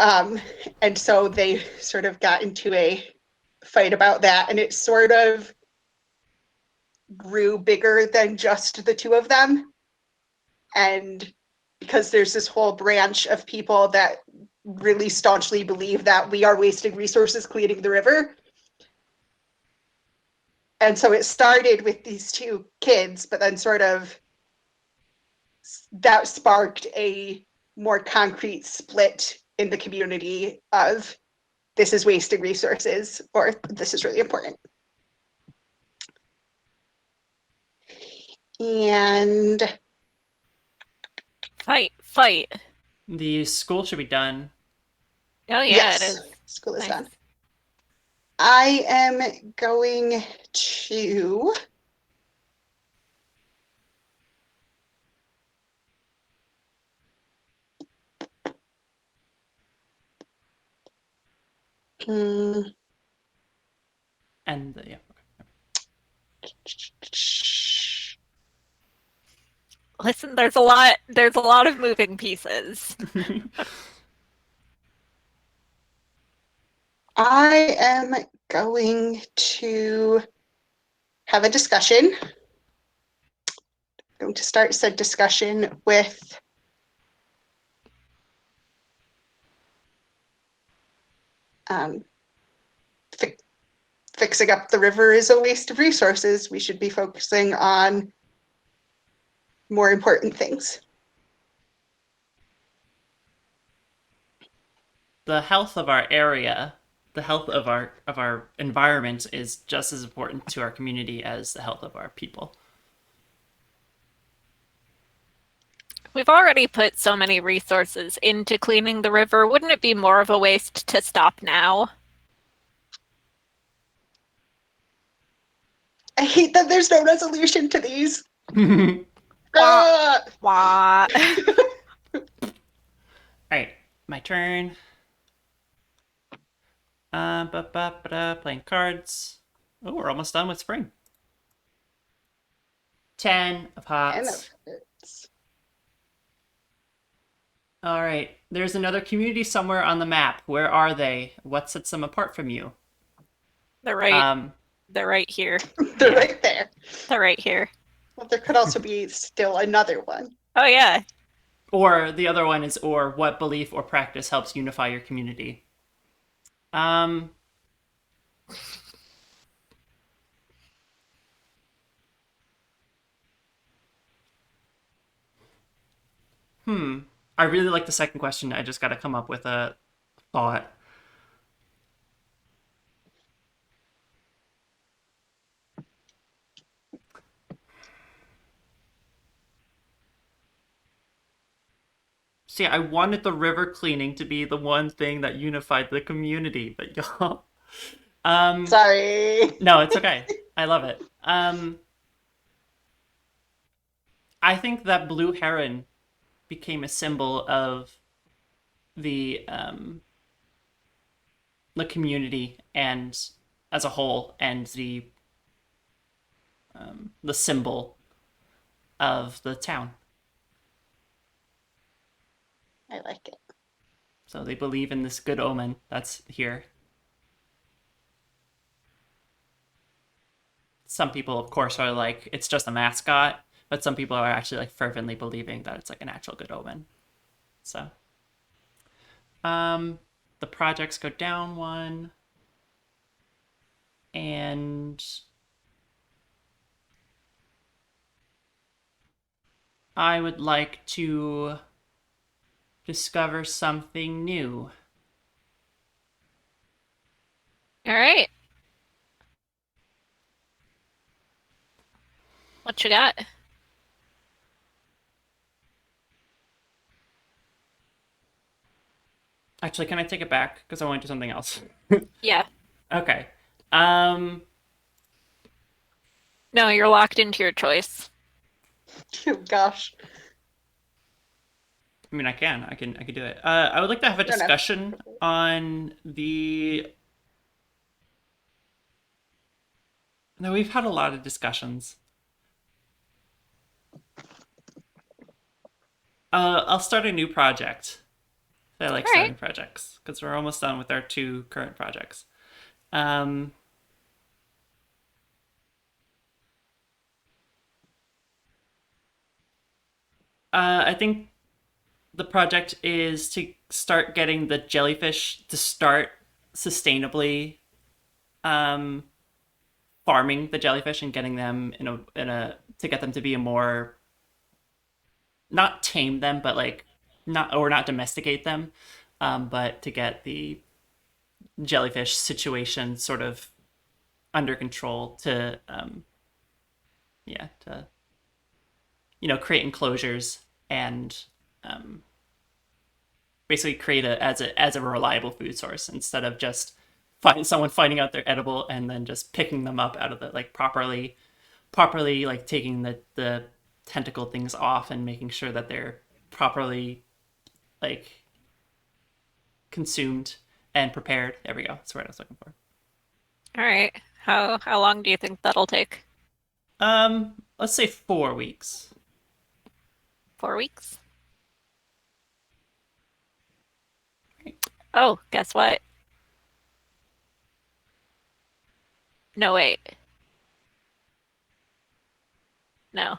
And so they sort of got into a fight about that, and it sort of grew bigger than just the two of them. And because there's this whole branch of people that really staunchly believe that we are wasting resources cleaning the river. And so it started with these two kids, but then sort of that sparked a more concrete split in the community of this is wasting resources or this is really important. And Fight. The school should be done. Oh yeah, yes, it is. school is Nice. done. I am going to And yeah. Listen, there's a lot of moving pieces. I am going to have a discussion. I'm going to start said discussion with fixing up the river is a waste of resources. We should be focusing on more important things. The health of our area, the health of our environment is just as important to our community as the health of our people. We've already put so many resources into cleaning the river. Wouldn't it be more of a waste to stop now? I hate that there's no resolution to these. Wah. Wah. Alright, my turn. Playing cards. Oh, we're almost done with spring. 10 of hearts. Alright, there's another community somewhere on the map. Where are they? What sets them apart from you? They're right. They're right here. They're right there. They're right here. Well, there could also be still another one. Oh yeah. Or the other one is, or what belief or practice helps unify your community? I really like the second question. I just got to come up with a thought. See, I wanted the river cleaning to be the one thing that unified the community, but y'all. Sorry. No, it's okay. I love it. I think that blue heron became a symbol of the community and as a whole, and the symbol of the town. I like it. So they believe in this good omen that's here. Some people, of course, are like, it's just a mascot, but some people are actually like fervently believing that it's like an actual good omen. So, The projects go down one, and I would like to discover something new. All right. What you got? Actually, can I take it back? Because I want to do something else. Yeah. Okay. No, you're locked into your choice. Oh, gosh. I mean, I can do it. I would like to have a You don't have discussion on the. No, we've had a lot of discussions. I'll start a new project. I like All right. starting projects because we're almost done with our two current projects. Um, I think the project is to start getting the jellyfish to start sustainably um, farming the jellyfish and getting them in a to get them to be a more not tame them, but like not domesticate them, but to get the jellyfish situation sort of under control to yeah to create enclosures and um, basically create as a reliable food source instead of just someone finding out they're edible and then just picking them up out of the like properly like taking the tentacle things off and making sure that they're properly like consumed and prepared. There we go. That's what I was looking for. All right. How long do you think that'll take? Let's say 4 weeks. 4 weeks? Oh, guess what? No, wait. No,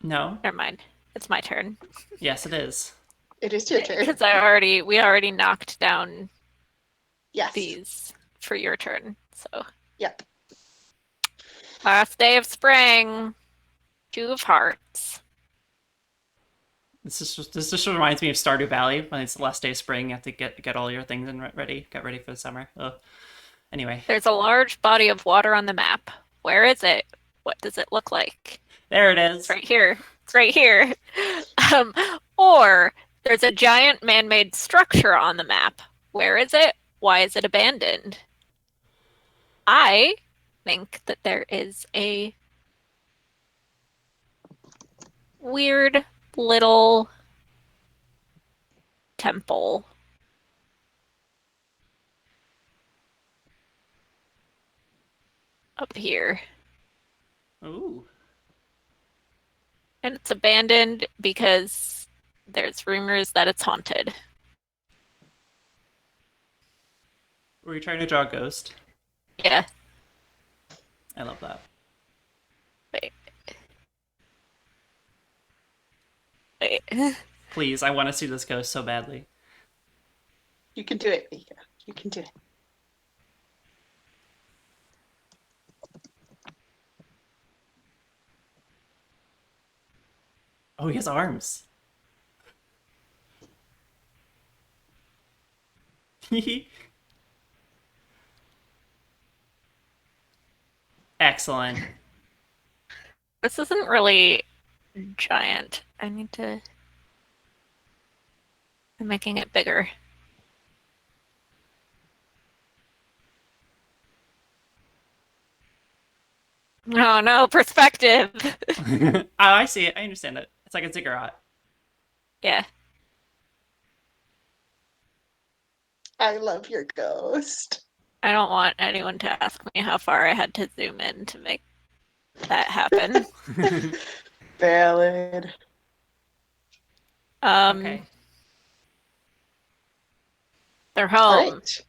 No? never mind. It's my turn. Yes, it is. It is your turn. Because we already knocked down Yes. these for your turn. So Yep. last day of spring, 2 of Hearts. This just reminds me of Stardew Valley when it's the last day of spring. You have to get all your things and get ready for the summer. Ugh. Anyway, There's a large body of water on the map. Where is it? What does it look like? there it It's is. right here. It's right here. Um, or there's a giant man-made structure on the map. Where is it? Why is it abandoned? I think that there is a weird little temple up here. Ooh. And it's abandoned because there's rumors that it's haunted. Were you trying to draw a ghost? Yeah. I love that. Wait. Wait. Please, I want to see this ghost so badly. You can do it, Mika. You can do it. Oh, he has arms. Excellent. This isn't really giant. I'm making it bigger. No, no, perspective. Oh, I see it. I understand it. It's like a ziggurat. Yeah. I love your ghost. I don't want anyone to ask me how far I had to zoom in to make that happen. Valid. Okay. They're All home. right.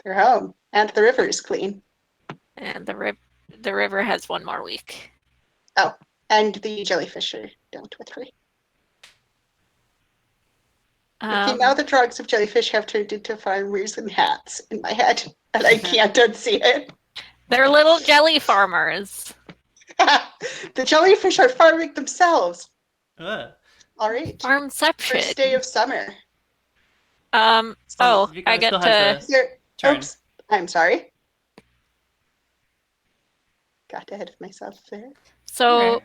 They're home. And the river is clean. And the river has 1 more week. Oh, and the jellyfish are don't with free. Okay, now the drawings of jellyfish have turned into farmers and hats in my head, and I can't unsee it. They're little jelly farmers. The jellyfish are farming themselves. Ugh. All right. Farmception. First day of summer. So I Vigo get still has to. Is there... turn. Oops. I'm sorry. Got ahead of myself there. So Alright.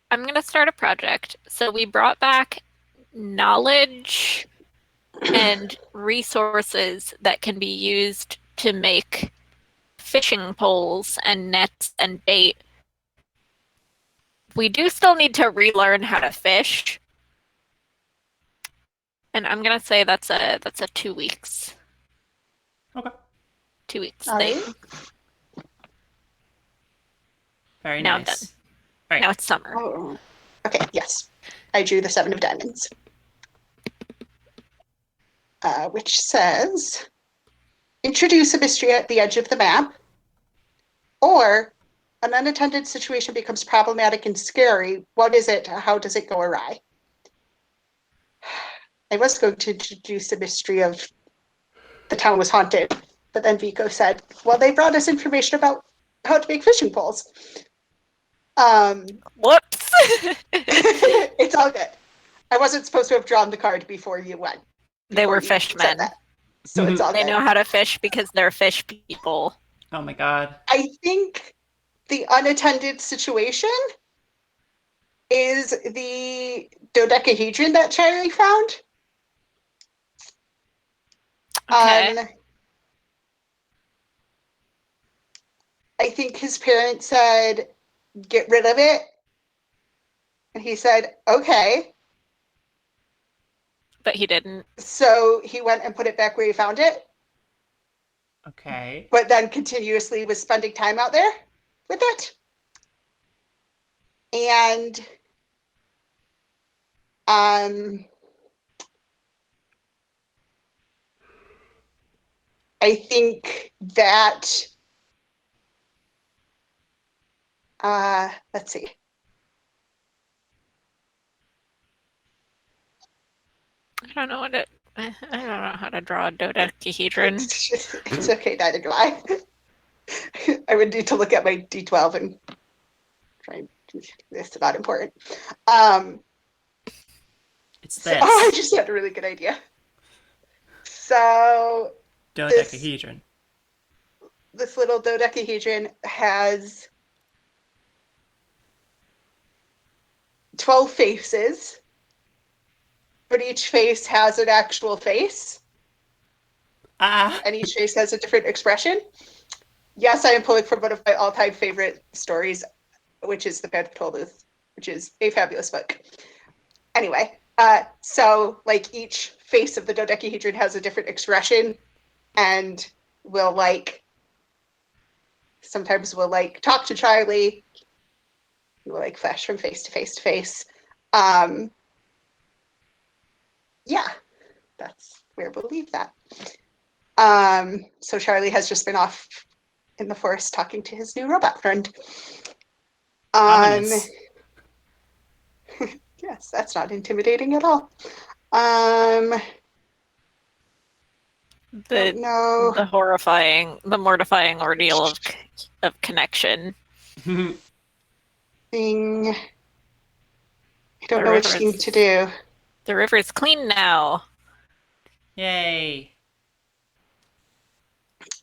I'm gonna start a project. So we brought back knowledge and resources that can be used to make fishing poles and nets and bait. We do still need to relearn how to fish. And I'm gonna say that's a 2 weeks. Okay. 2 weeks All thing. right. Very Now I'm nice. done. All right. Now it's summer. Oh. Okay, yes. I drew the 7 of diamonds. Which says, introduce a mystery at the edge of the map, or an unattended situation becomes problematic and scary. What is it? How does it go awry? I was going to introduce a mystery of the town was haunted, but then Vico said, well, they brought us information about how to make fishing poles. Whoops. It's all good. I wasn't supposed to have drawn the card before you went. They were Before you said fishmen. that. So it's all They good. know how to fish because they're fish people. Oh my god. I think the unattended situation is the dodecahedron that Charlie found. Okay. I think his parents said, get rid of it. And he said, okay. But he didn't. So he went and put it back where he found it, Okay. but then continuously was spending time out there with it. And I think that, let's see. I don't know how to draw a dodecahedron. It's okay, neither do I. I would need to look at my D12 and try and it's not important. It's So, this. I just had a really good idea. So Dodecahedron. this little dodecahedron has 12 faces, but each face has an actual face, Ah. and each face has a different expression. Yes, I am pulling from one of my all-time favorite stories, which is The Band of Tollbooth, which is a fabulous book. Anyway, so like each face of the dodecahedron has a different expression, and will like sometimes we'll like talk to Charlie. We'll like flash from face to face to face. Yeah, that's where we'll leave that. So Charlie has just been off in the forest talking to his new robot friend. Ominous. Yes, that's not intimidating at all. The No. the mortifying ordeal of connection. Thing. I don't The know which river thing is- to do. The river's clean now. Yay.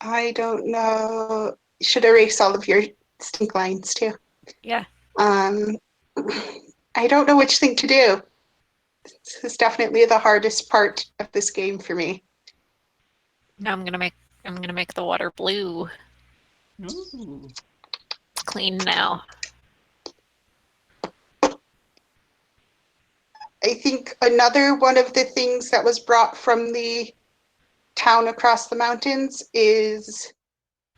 I don't know. You should erase all of your stink lines too. Yeah. I don't know which thing to do. This is definitely the hardest part of this game for me. Now I'm gonna make the water blue. Ooh. It's clean now. I think another one of the things that was brought from the town across the mountains is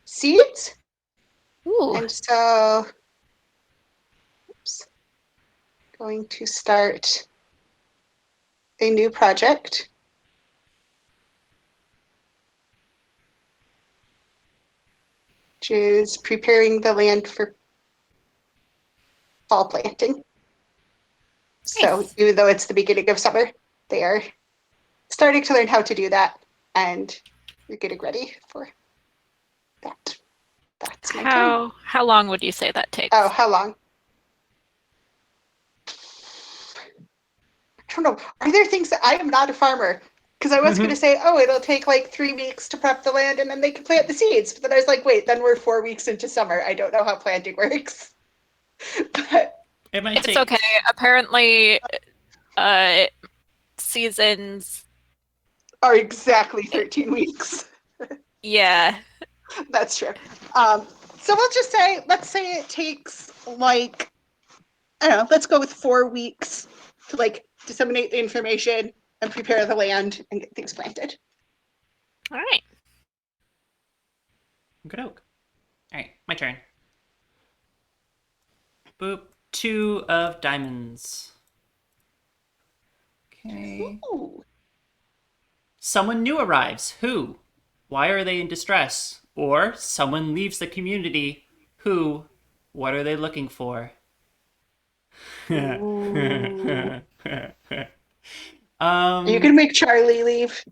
seeds. Ooh. And so, oops, going to start a new project. Which is preparing the land for fall planting. So Nice. even though it's the beginning of summer, they are starting to learn how to do that, and we're getting ready for that. That's my turn. How long would you say that takes? Oh, how long? I don't know. Are there things that I am not a farmer? Because I was going to say, oh, it'll take like 3 weeks to prep the land and then they can plant the seeds. But then I was like, wait, then we're 4 weeks into summer. I don't know how planting works. But It might It's take. okay. Apparently, uh, seasons. are exactly 13 weeks. Yeah. That's true. So we'll just say, let's say it takes like, I don't know, let's go with 4 weeks to like disseminate the information and prepare the land and get things planted. All right. Good oak. All right, my turn. Boop. 2 of diamonds. Okay. Ooh. Someone new arrives. Who? Why are they in distress? Or someone leaves the community. Who? What are they looking for? Ooh. Are you um. gonna make Charlie leave?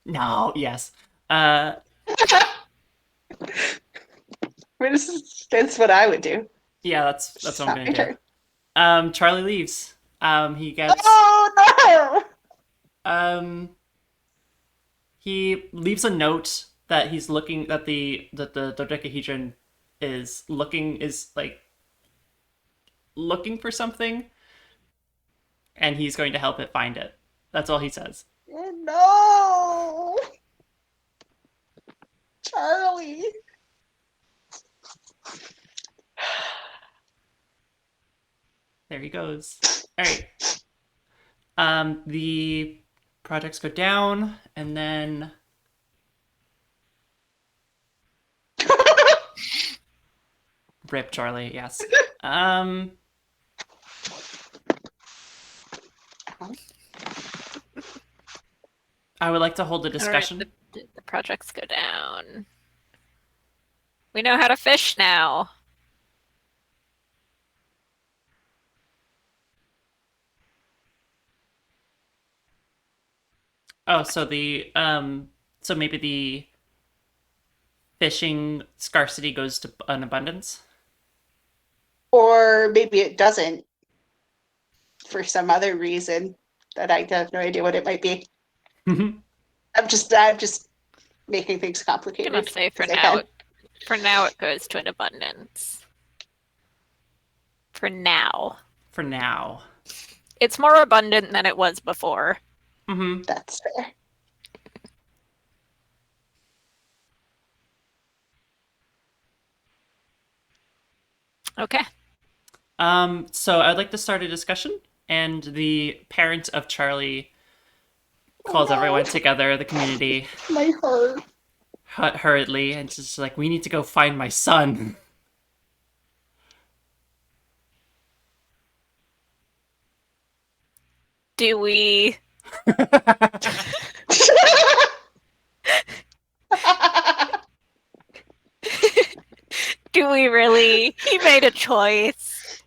No. Yes. Uh. That's what I would do. Yeah. That's It's what I'm not gonna my do. turn. Charlie leaves. He gets. Oh Um. He leaves a note that he's looking that the dodecahedron is like looking for something, and he's going to help it find it. That's all he says. no! Charlie. There he goes. All right. The projects go down, and then rip Charlie. Yes. Um. I would like to hold a All right. discussion. The projects go down. We know how to fish now. Oh, so maybe the fishing scarcity goes to an abundance. Or maybe it doesn't for some other reason that I have no idea what it might be. I'm just making things I'm complicated gonna say as I can. for now it goes to an abundance. For now. For now. It's more abundant than it was before. Mm-hmm. That's fair. Okay. So I'd like to start a discussion, and the parent of Charlie calls everyone together, the community, My heart. hurriedly, and just like, we need to go find my son. Do we do we really? He made a choice.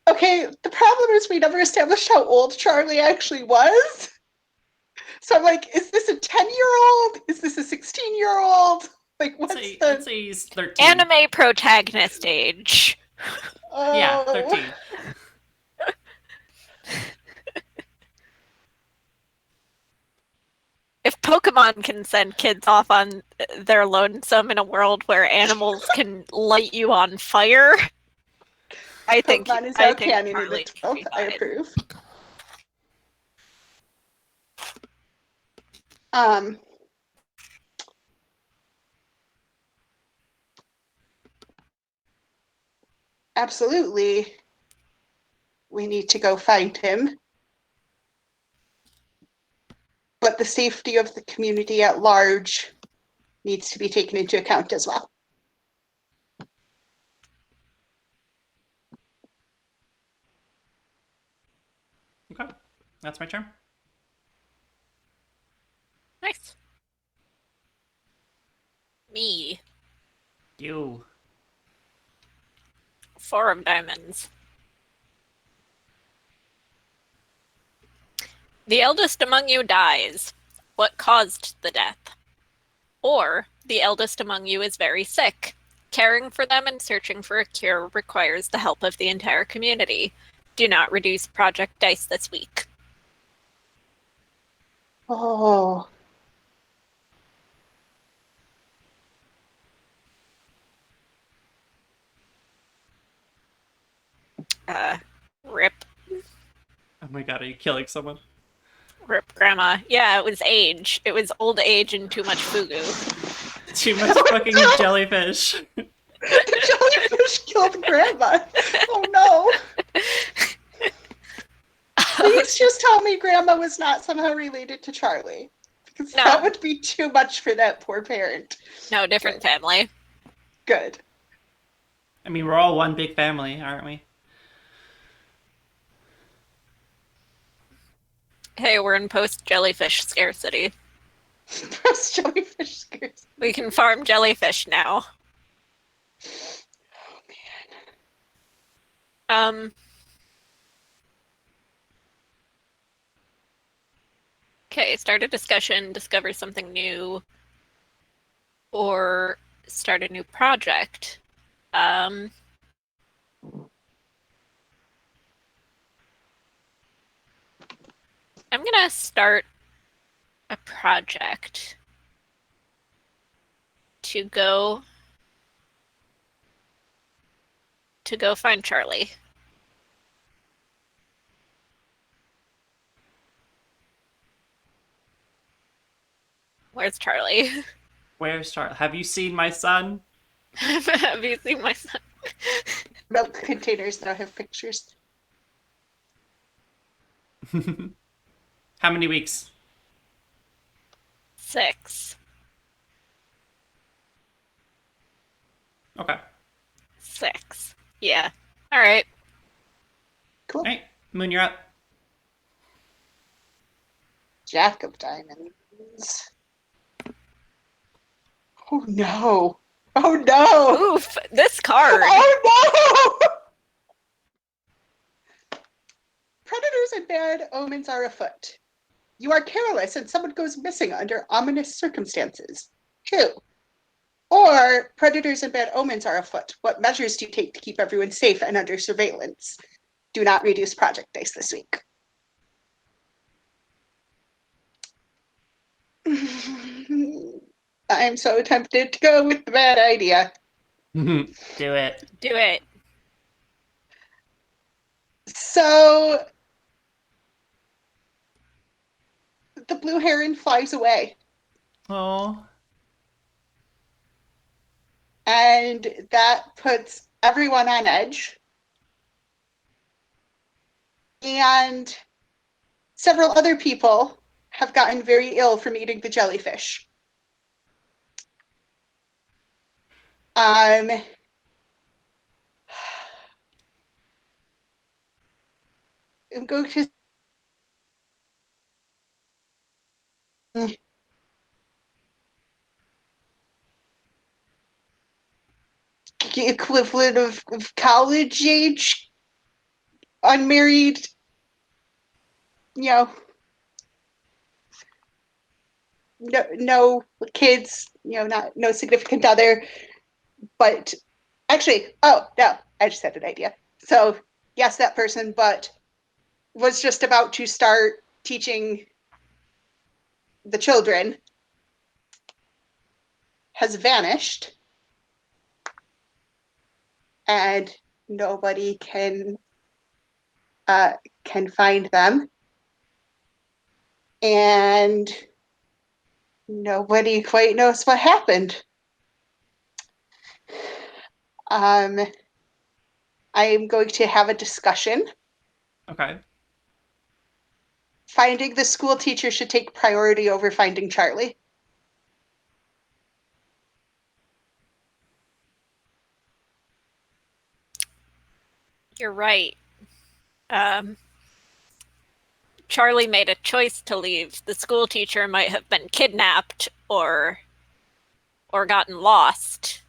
Okay, the problem is we never established how old Charlie actually was. So I'm like, is this a 10-year-old? Is this a 16-year-old? Like, what's Let's say he's 13. Anime protagonist age. Yeah, Oh. 13. If Pokemon can send kids off on their lonesome in a world where animals can light you on fire, I think Pokemon is now canon in Charlie its should be I fine. approve. Absolutely. We need to go find him. But the safety of the community at large needs to be taken into account as well. Okay, that's my turn. Nice. Me. You. 4 of diamonds. The eldest among you dies. What caused the death? Or the eldest among you is very sick. Caring for them and searching for a cure requires the help of the entire community. Do not reduce project dice this week. Oh. Rip. Oh my god, are you killing someone? Rip Grandma. Yeah, it was age. It was old age and too much fugu. Too much fucking jellyfish. The jellyfish killed Grandma. Oh no. Please just tell me Grandma was not somehow related to Charlie. Because No. that would be too much for that poor parent. No, different family. Good. I mean, we're all one big family, aren't we? Hey, we're in post jellyfish scarcity. Those jellyfish scares. We can farm jellyfish now. Oh man. Okay, start a discussion, discover something new, or start a new project. I'm gonna start a project to go find Charlie. Where's Charlie? Where's Charlie? Have you seen my son? Have you seen my son? Milk containers now have pictures. How many weeks? 6. Okay. 6. Yeah. All right. Cool. All right, Moon, you're up. Jack of Diamonds. Oh no. Oh no. Oof, this card. Oh no. Predators and bad omens are afoot. You are careless and someone goes missing under ominous circumstances. 2. Or predators and bad omens are afoot. What measures do you take to keep everyone safe and under surveillance? Do not reduce project dice this week. I'm so tempted to go with the bad idea. Do it. Do it. So the blue heron flies away. Oh. And that puts everyone on edge. And several other people have gotten very ill from eating the jellyfish. I'm going to the equivalent of college age unmarried, no kids, not no significant other, but actually, oh no, I just had an idea. So yes, that person, but was just about to start teaching the children, has vanished, and nobody can find them, and nobody quite knows what happened. I am going to have a discussion. Okay. Finding the school teacher should take priority over finding Charlie. You're right. Charlie made a choice to leave. The school teacher might have been kidnapped or gotten lost.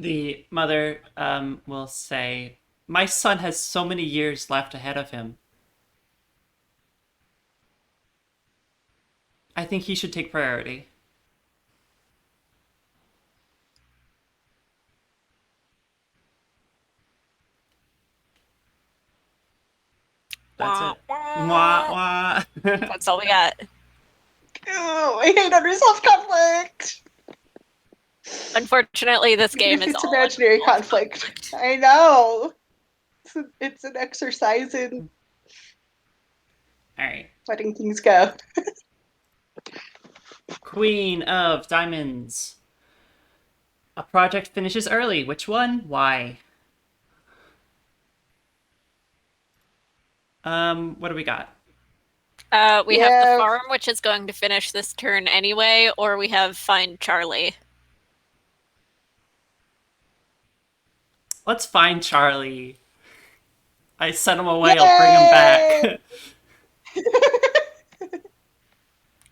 The mother will say, "My son has so many years left ahead of him. I think he should take priority." That's Wah, it. Wah wah. wah. That's all we got. Oh, I hate unresolved conflict. Unfortunately, this Even game if is it's all imaginary unresolved conflict. I know. It's an exercise in All right. letting things go. Queen of Diamonds. A project finishes early. Which one? Why? What do we got? We have the Yeah. farm, which is going to finish this turn anyway, or we have Find Charlie. Let's find Charlie. I sent him away. I'll bring him Yay! back.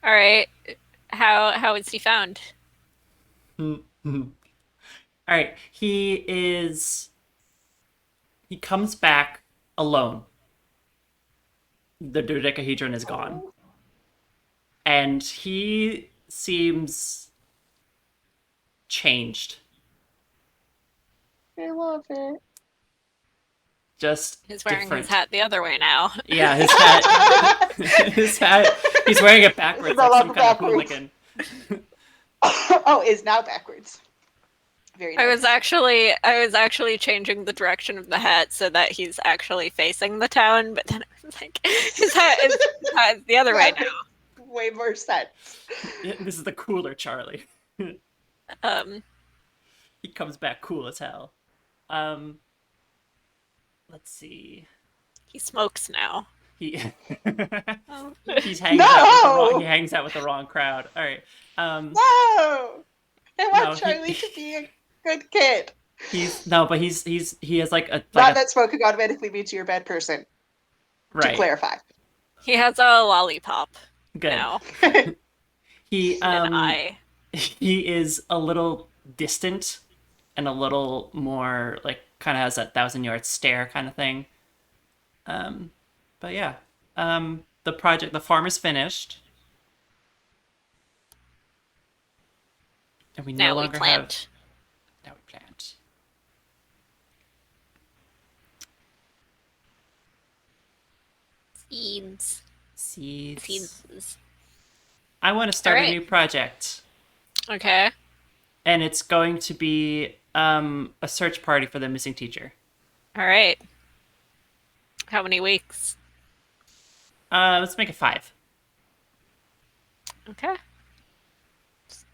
All right. How is he found? All right. He comes back alone. The dodecahedron is gone. Oh, And he seems changed. I love it. Just He's wearing different. his hat the other way now. Yeah, his hat. His hat. He's wearing it backwards No like some longer kind of backwards. hooligan. Oh, is now backwards. Very I nice. was actually changing the direction of the hat so that he's actually facing the town, but then I was like, his hat is the other way That makes way more sense. This is the cooler Charlie. now. He comes back cool as hell. Um, let's see. He smokes now. He Oh. he No! hangs out with the wrong crowd. All right. No! I want No, Charlie to be a good kid. he has like Not that smoking automatically means you're a bad person, to right. clarify. He has a lollipop Good. now. He An eye. he is a little distant and a little more like kind of has that 1,000-yard stare kind of thing. But yeah, the farm is finished, and we no Now we longer plant. now we plant. Seeds. Seeds. Seeds. I want to start All right. a new project, Okay. and it's going to be a search party for the missing teacher. All right. How many weeks? Let's make it 5. Okay. Just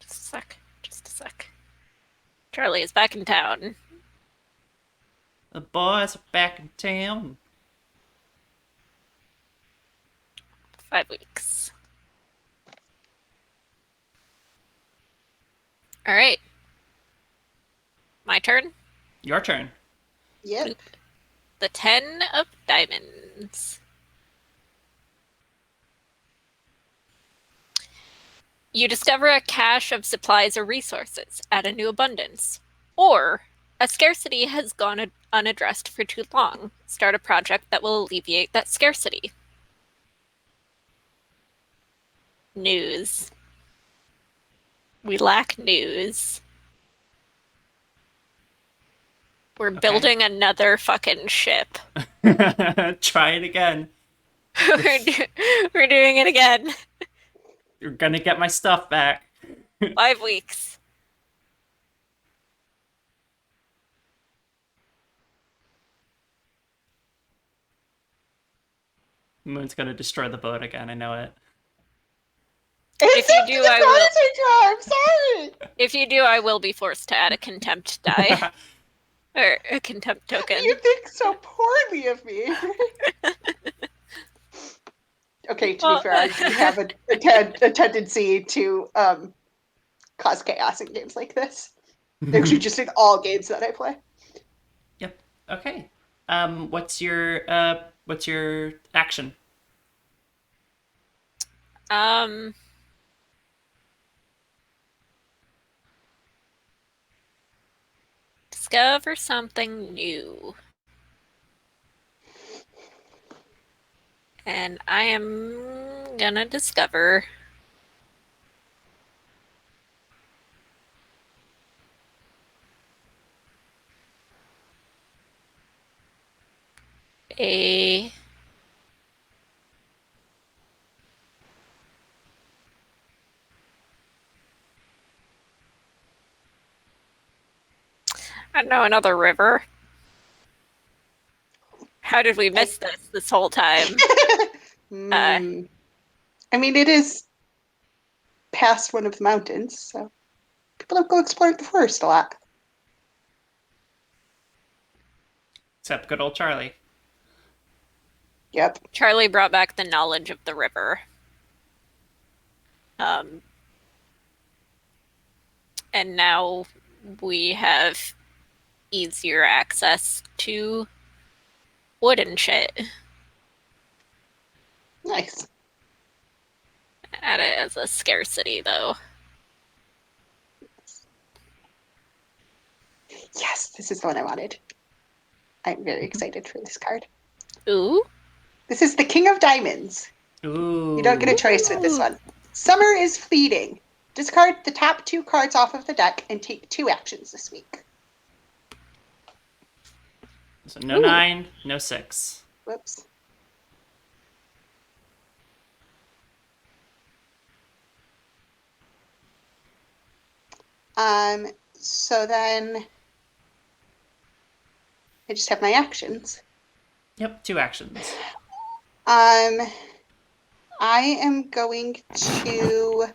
a sec. Just a sec. Charlie is back in town. The boys are back in town. 5 weeks. All right. My turn. Your turn. Yep. The 10 of diamonds. You discover a cache of supplies or resources at a new abundance. Or a scarcity has gone unaddressed for too long. Start a project that will alleviate that scarcity. News. We lack news. We're building another fucking ship. Try it again. We're doing it again. You're gonna get my stuff back. 5 weeks. Moon's gonna destroy the boat again. I know it. It's If you do, I will. I'm sorry. If you do, I will be forced to add a contempt die or a contempt token. You think so poorly of me. Okay, to be fair, I do have a tendency to cause chaos in games like this. Actually, just in all games that I play. Yep. Okay. What's your action? discover something new. And I am gonna discover a I don't know, another river. How did we miss this whole time? I mean, it is past one of the mountains, so people don't go exploring the forest a lot. Except good old Charlie. Yep. Charlie brought back the knowledge of the river. And now we have easier access to wood and shit. Nice. Add it as a scarcity, though. Yes, this is the one I wanted. I'm very excited for this card. Ooh. This is the King of Diamonds. Ooh. You don't get a choice with this one. Summer is fleeting. Discard the top 2 cards off of the deck and take 2 actions this week. So no 9, no 6. Whoops. So then I just have my actions. Yep, 2 actions. I am going to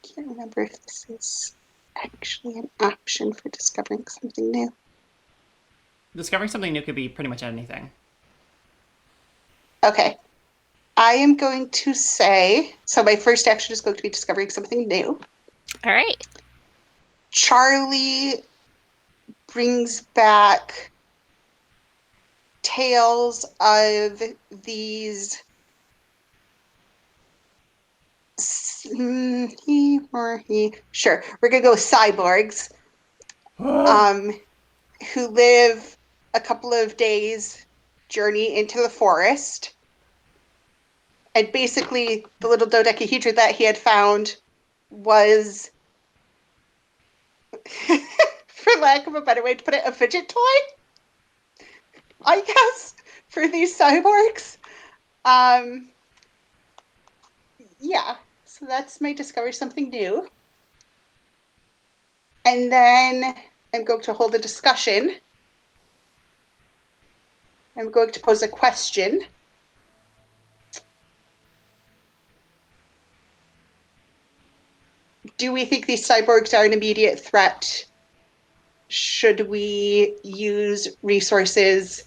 can't remember if this is actually an option for discovering something new. Discovering something new could be pretty much anything. Okay. I am going to say, so my first action is going to be discovering something new. All right. Charlie brings back tales of these sure, we're gonna go with cyborgs who live a couple of days journey into the forest, and basically the little dodecahedron that he had found was for lack of a better way to put it, a fidget toy, I guess, for these cyborgs. Yeah, so that's my discover something new. And then I'm going to hold a discussion. I'm going to pose a question. Do we think these cyborgs are an immediate threat? Should we use resources,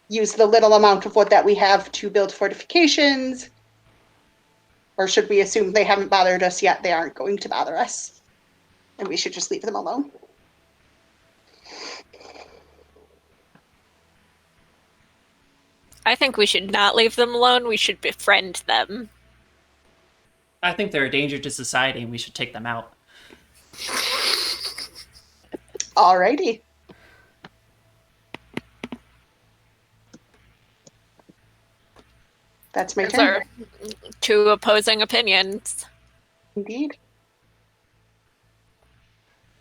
use the little amount of wood that we have to build fortifications? Or should we assume they haven't bothered us yet, they aren't going to bother us, and we should just leave them alone? I think we should not leave them alone. We should befriend them. I think they're a danger to society and we should take them out. Alrighty. That's my Those turn. are 2 opposing opinions. Indeed.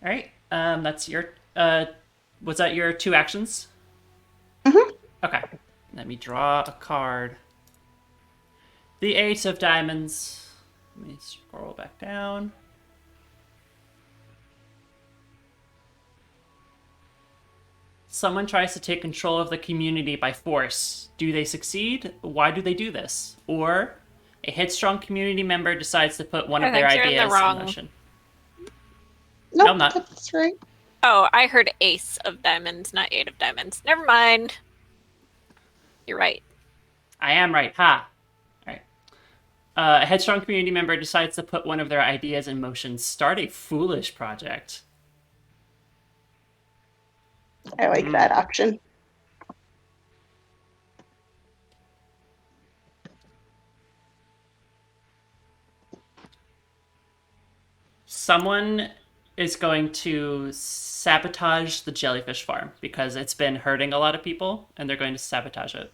All right. That's your. Was that your 2 actions? Mm-hmm. Okay. Let me draw a card. The 8 of diamonds. Let me scroll back down. Someone tries to take control of the community by force. Do they succeed? Why do they do this? Or a headstrong community member decides to put one of their think you're in the ideas in wrong- motion. Nope, I'm not. That's right. Oh, I heard ace of diamonds, not 8 of diamonds. Never mind. You're right. I am right. Ha! All right. A headstrong community member decides to put one of their ideas in motion. Start a foolish project. I like that option. someone is going to sabotage the jellyfish farm because it's been hurting a lot of people, and they're going to sabotage it.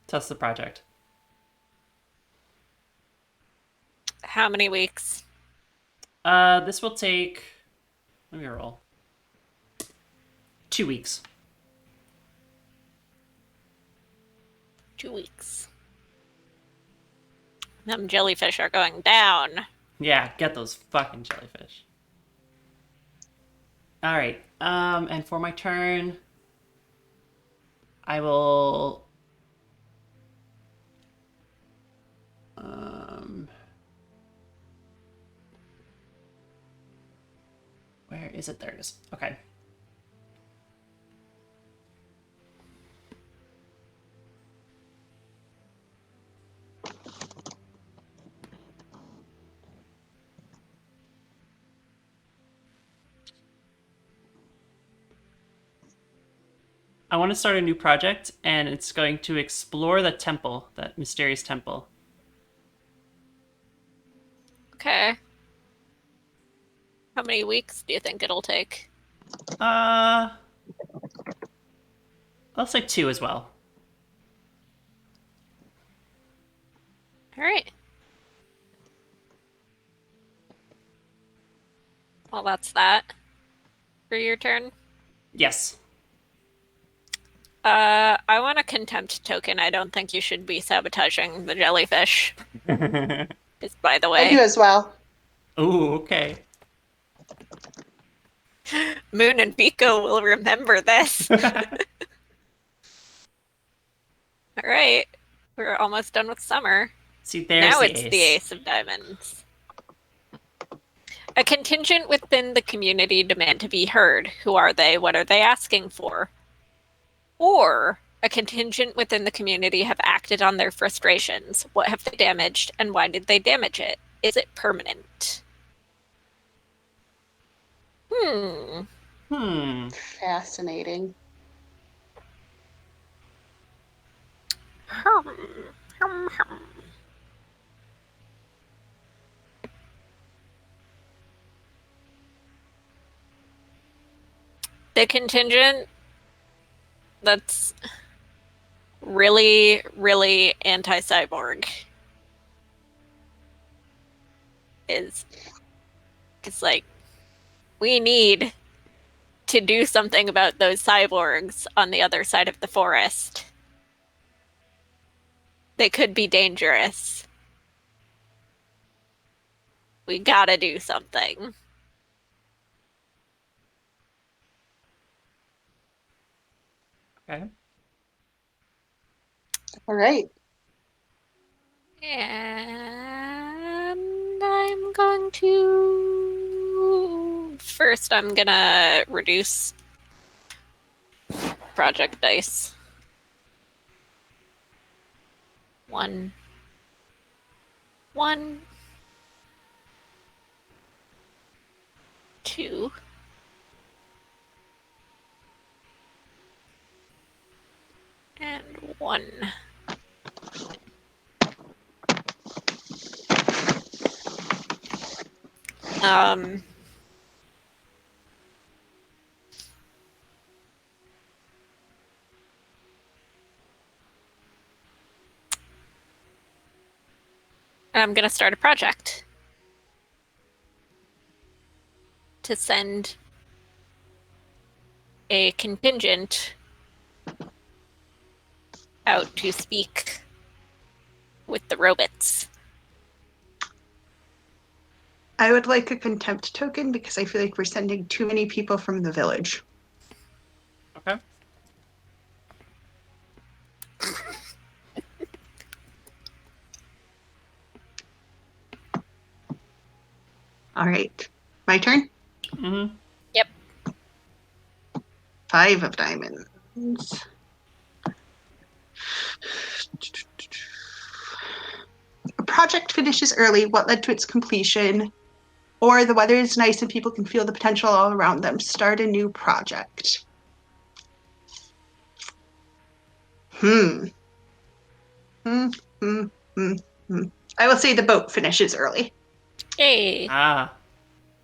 That's the project. How many weeks? This will take. Let me roll. 2 weeks. 2 weeks. Them jellyfish are going down. Yeah, get those fucking jellyfish. All right. And for my turn, I will. Where is it? There it is. Okay. I want to start a new project, and it's going to explore the temple, that mysterious temple. Okay. How many weeks do you think it'll take? I'll say 2 as well. All right. Well, that's that for your turn. Yes. I want a contempt token. I don't think you should be sabotaging the jellyfish. Just by the I do way, as well. Ooh, okay. Moon and Biko will remember this. All right. We're almost done with summer. See, there's Now the it's ace. the ace of diamonds. A contingent within the community demand to be heard. Who are they? What are they asking for? Or a contingent within the community have acted on their frustrations. What have they damaged, and why did they damage it? Is it permanent? Fascinating. The contingent that's really, really anti-cyborg is like, we need to do something about those cyborgs on the other side of the forest. They could be dangerous. We gotta do something. Okay. All right. And I'm going to... First, I'm gonna reduce project dice. 1. 1. 2. And 1. I'm gonna start a project to send a contingent out to speak with the robots. I would like a contempt token because I feel like we're sending too many people from the village. Okay. All right. My turn? Mm-hmm. Yep. 5 of diamonds. A project finishes early. What led to its completion? Or the weather is nice and people can feel the potential all around them. Start a new project. I will say the boat finishes early. Hey. Ah.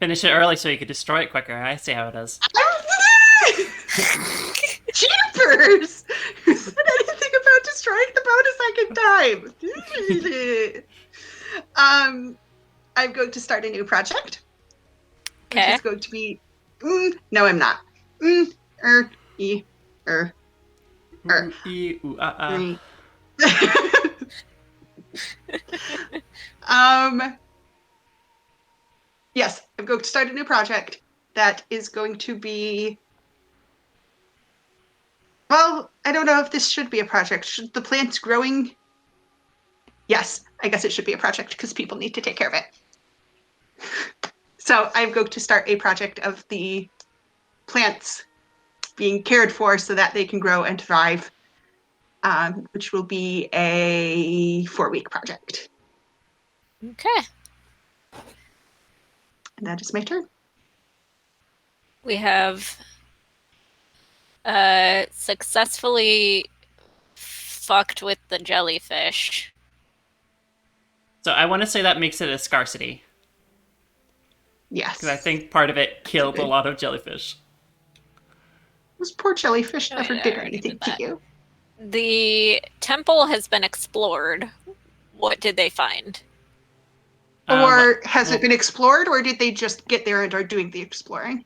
Finish it early so you could destroy it quicker. I see how it is. Jeepers! Who said anything about destroying the boat a second time? I'm going to start a new project, which Okay. is going to be. No, I'm not. E, er. Ooh, ee, ooh, Three. Yes, I'm going to start a new project that is going to be. Well, I don't know if this should be a project. Should the plants growing? Yes, I guess it should be a project because people need to take care of it. So I'm going to start a project of the plants being cared for so that they can grow and thrive, which will be a 4-week project. Okay. And that is my turn. We have successfully fucked with the jellyfish. So I want to say that makes it a scarcity. Yes. Because I think part of it killed a lot of jellyfish. Those poor jellyfish Oh, never yeah, I did already anything did to that. you. The temple has been explored. What did they find? Or has it been explored, or did they just get there and are doing the exploring?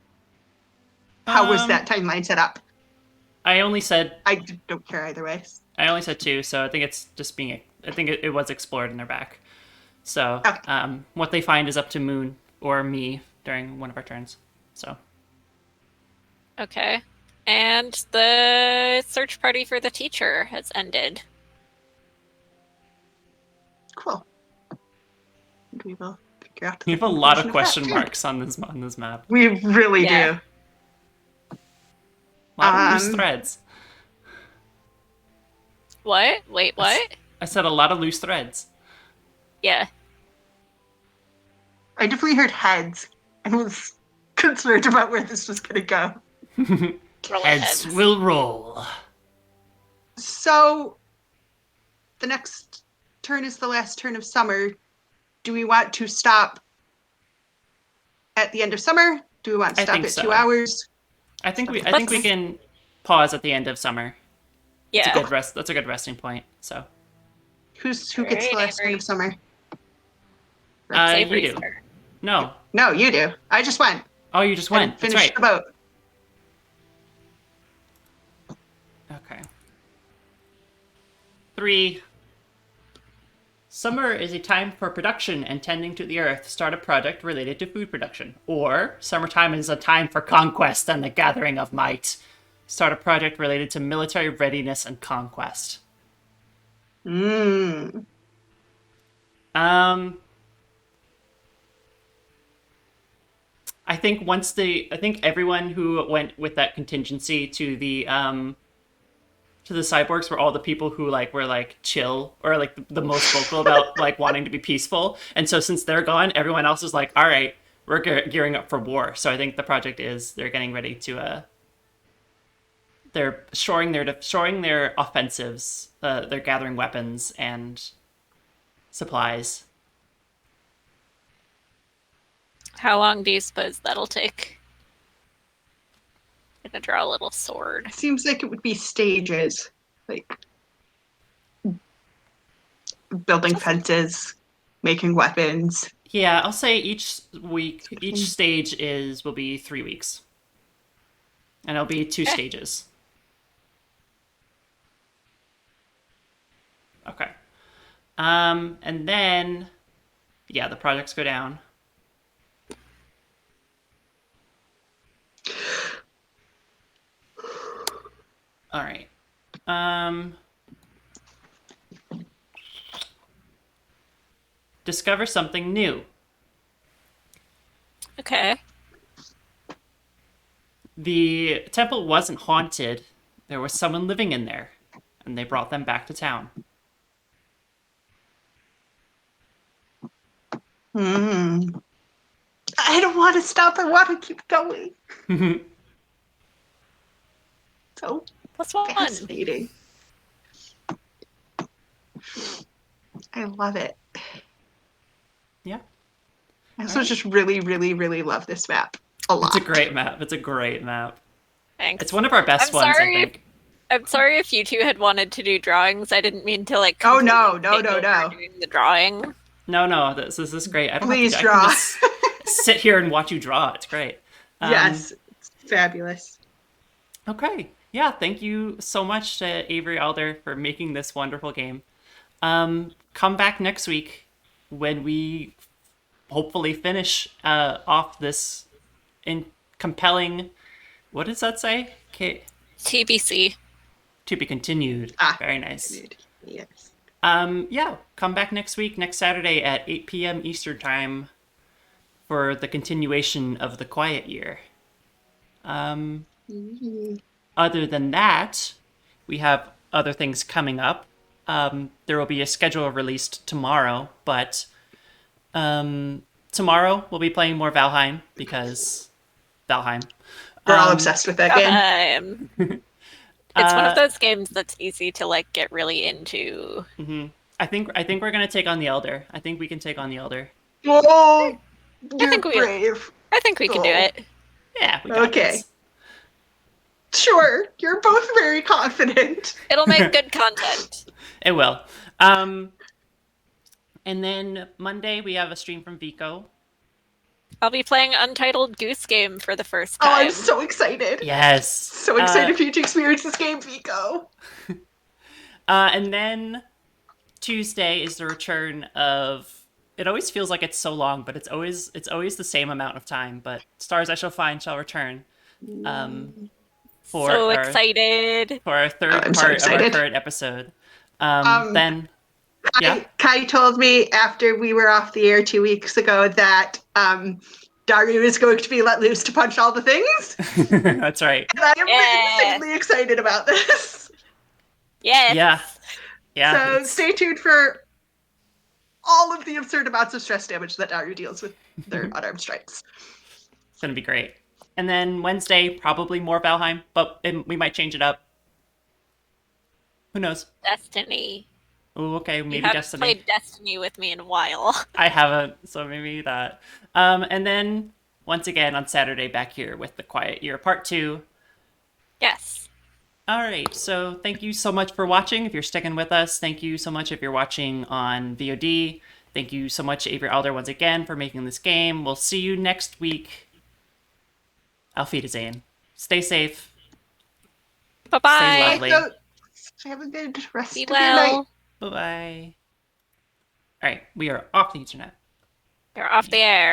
How was that timeline set up? I only said I don't care either way. 2, so I think it's just being. I think it was explored and they're back. So Okay. what they find is up to Moon or me during one of our turns. So Okay. And the search party for the teacher has ended. Cool. And we will figure out. we have a lot of question marks on this map. We really Yeah. do. A lot of loose threads. What? Wait, what? I said a lot of loose threads. Yeah. I definitely heard heads and was concerned about where this was going to go. Heads will roll. So, the next turn is the last turn of summer. Do we want to stop at the end of summer? Do we want to stop at so. 2 hours? I think we can pause at the end of summer. Yeah. It's a good rest. That's a good resting point. So Who gets the last turn of summer? you do. No. No, you do. I just went. Oh, you just went. That's right. Finished the boat. Okay. 3. Summer is a time for production and tending to the earth. Start a project related to food production. Or summertime is a time for conquest and the gathering of might. Start a project related to military readiness and conquest. I think everyone who went with that contingency to the cyborgs were all the people who were chill or the most vocal about wanting to be peaceful. And so since they're gone, everyone else is like, all right, we're gearing up for war. So I think the project is they're getting ready to they're shoring their offensives. They're gathering weapons and supplies. How long do you suppose that'll take? I'm gonna draw a little sword. Seems like it would be stages, like building fences, making weapons. Yeah, I'll say each stage will be 3 weeks, and it'll be 2 stages. Okay. And then, yeah, the projects go down. All right. Discover something new. Okay. The temple wasn't haunted. There was someone living in there, and they brought them back to town. I don't want to stop. I want to keep going. So Plus 1. fascinating. I love it. Yeah. I also Alright. just really, really, really love this map a lot. It's a great map. It's a great map. Thanks. It's one of our best I'm ones, I sorry. think. I'm sorry if you two had wanted to do drawings. I didn't mean to like. Oh, no, completely no, take no, over no. Doing the drawing. No, this is great. I don't Please have to. I can draw. just sit here and watch you draw. It's great. Yes, it's fabulous. Okay. Yeah. Thank you so much to Avery Alder for making this wonderful game. Come back next week when we hopefully finish off this compelling. What does that say? TBC. To be continued. Ah, Very nice. Indeed. Yes. Yeah, come back next week, next Saturday at 8 p.m. Eastern Time for the continuation of the Quiet Year. Other than that, we have other things coming up. There will be a schedule released tomorrow, but tomorrow we'll be playing more Valheim because Valheim. We're all obsessed with that game. It's one of those games that's easy to like get really into. I think we're gonna take on the Elder. I think we can take on the Elder. Oh, you're think we- brave. I think we can do Oh. it. Yeah, we got Okay. this. Sure, you're both very confident. It'll make good content. It will. And then Monday we have a stream from Vico. I'll be playing Untitled Goose Game for the first Oh, time. I'm so excited. Yes. So excited for you to experience this game, Vico. And then Tuesday is the return of. It always feels like it's so long, but it's always the same amount of time. But Stars I Shall Find shall return. For So our, excited. for our third I'm so part of our excited. current episode. Then Kai told me after we were off the air 2 weeks ago that Daru is going to be let loose to punch all the things. that's right. And I am Yeah. insanely excited about this. Yes. Yeah. So it's- stay tuned for all of the absurd amounts of stress damage that Daru deals with their unarmed strikes. It's gonna be great. And then Wednesday, probably more Valheim, but we might change it up. Who knows? Destiny. Oh, okay, maybe You haven't Destiny. played Destiny with me in a while. I haven't, so maybe that. And then once again on Saturday, back here with the Quiet Year Part 2. Yes. All right, so thank you so much for watching. If you're sticking with us, thank you so much if you're watching on VOD. Thank you so much, Avery Alder, once again for making this game. We'll see you next week. Auf Wiedersehen. Stay safe. Bye-bye. Stay lovely. So, have a good rest Be of your night. well. Bye-bye. All right, we are off the internet. You're off the air.